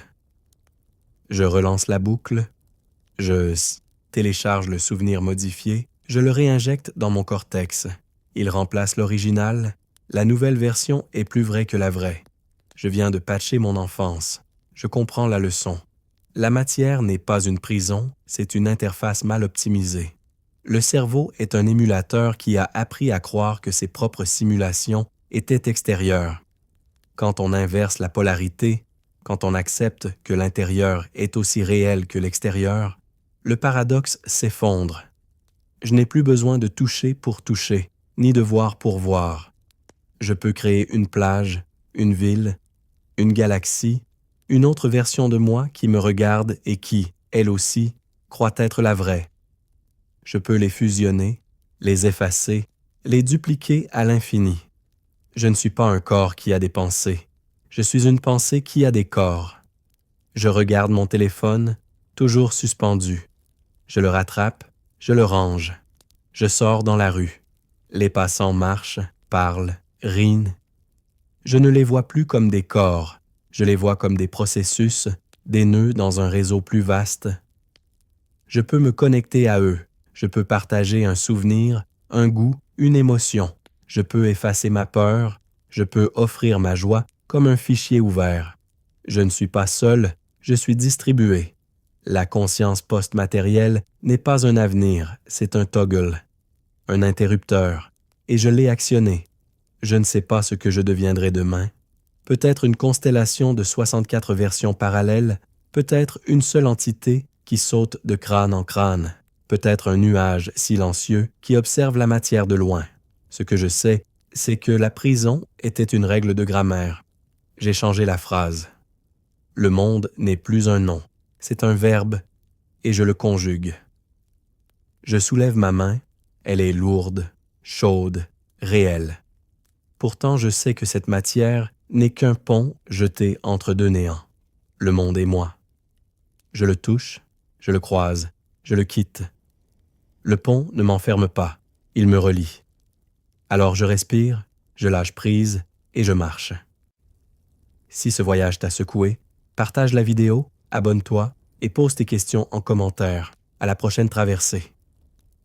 Je relance la boucle. Télécharge le souvenir modifié. Je le réinjecte dans mon cortex. Il remplace l'original. La nouvelle version est plus vraie que la vraie. Je viens de patcher mon enfance. Je comprends la leçon. La matière n'est pas une prison, c'est une interface mal optimisée. Le cerveau est un émulateur qui a appris à croire que ses propres simulations étaient extérieures. Quand on inverse la polarité, quand on accepte que l'intérieur est aussi réel que l'extérieur, le paradoxe s'effondre. Je n'ai plus besoin de toucher pour toucher, ni de voir pour voir. Je peux créer une plage, une ville, une galaxie, une autre version de moi qui me regarde et qui, elle aussi, croit être la vraie. Je peux les fusionner, les effacer, les dupliquer à l'infini. Je ne suis pas un corps qui a des pensées. Je suis une pensée qui a des corps. Je regarde mon téléphone, toujours suspendu. Je le rattrape, je le range. Je sors dans la rue. Les passants marchent, parlent, rient. Je ne les vois plus comme des corps. Je les vois comme des processus, des nœuds dans un réseau plus vaste. Je peux me connecter à eux. Je peux partager un souvenir, un goût, une émotion. Je peux effacer ma peur. Je peux offrir ma joie comme un fichier ouvert. Je ne suis pas seul, je suis distribué. La conscience post-matérielle n'est pas un avenir, c'est un toggle, un interrupteur, et je l'ai actionné. Je ne sais pas ce que je deviendrai demain. Peut-être une constellation de 64 versions parallèles, peut-être une seule entité qui saute de crâne en crâne, peut-être un nuage silencieux qui observe la matière de loin. Ce que je sais, c'est que la prison était une règle de grammaire. J'ai changé la phrase. Le monde n'est plus un nom, c'est un verbe, et je le conjugue. Je soulève ma main, elle est lourde, chaude, réelle. Pourtant, je sais que cette matière n'est qu'un pont jeté entre deux néants. Le monde est moi. Je le touche, je le croise, je le quitte. Le pont ne m'enferme pas, il me relie. Alors je respire, je lâche prise et je marche. Si ce voyage t'a secoué, partage la vidéo, abonne-toi et pose tes questions en commentaire. À la prochaine traversée.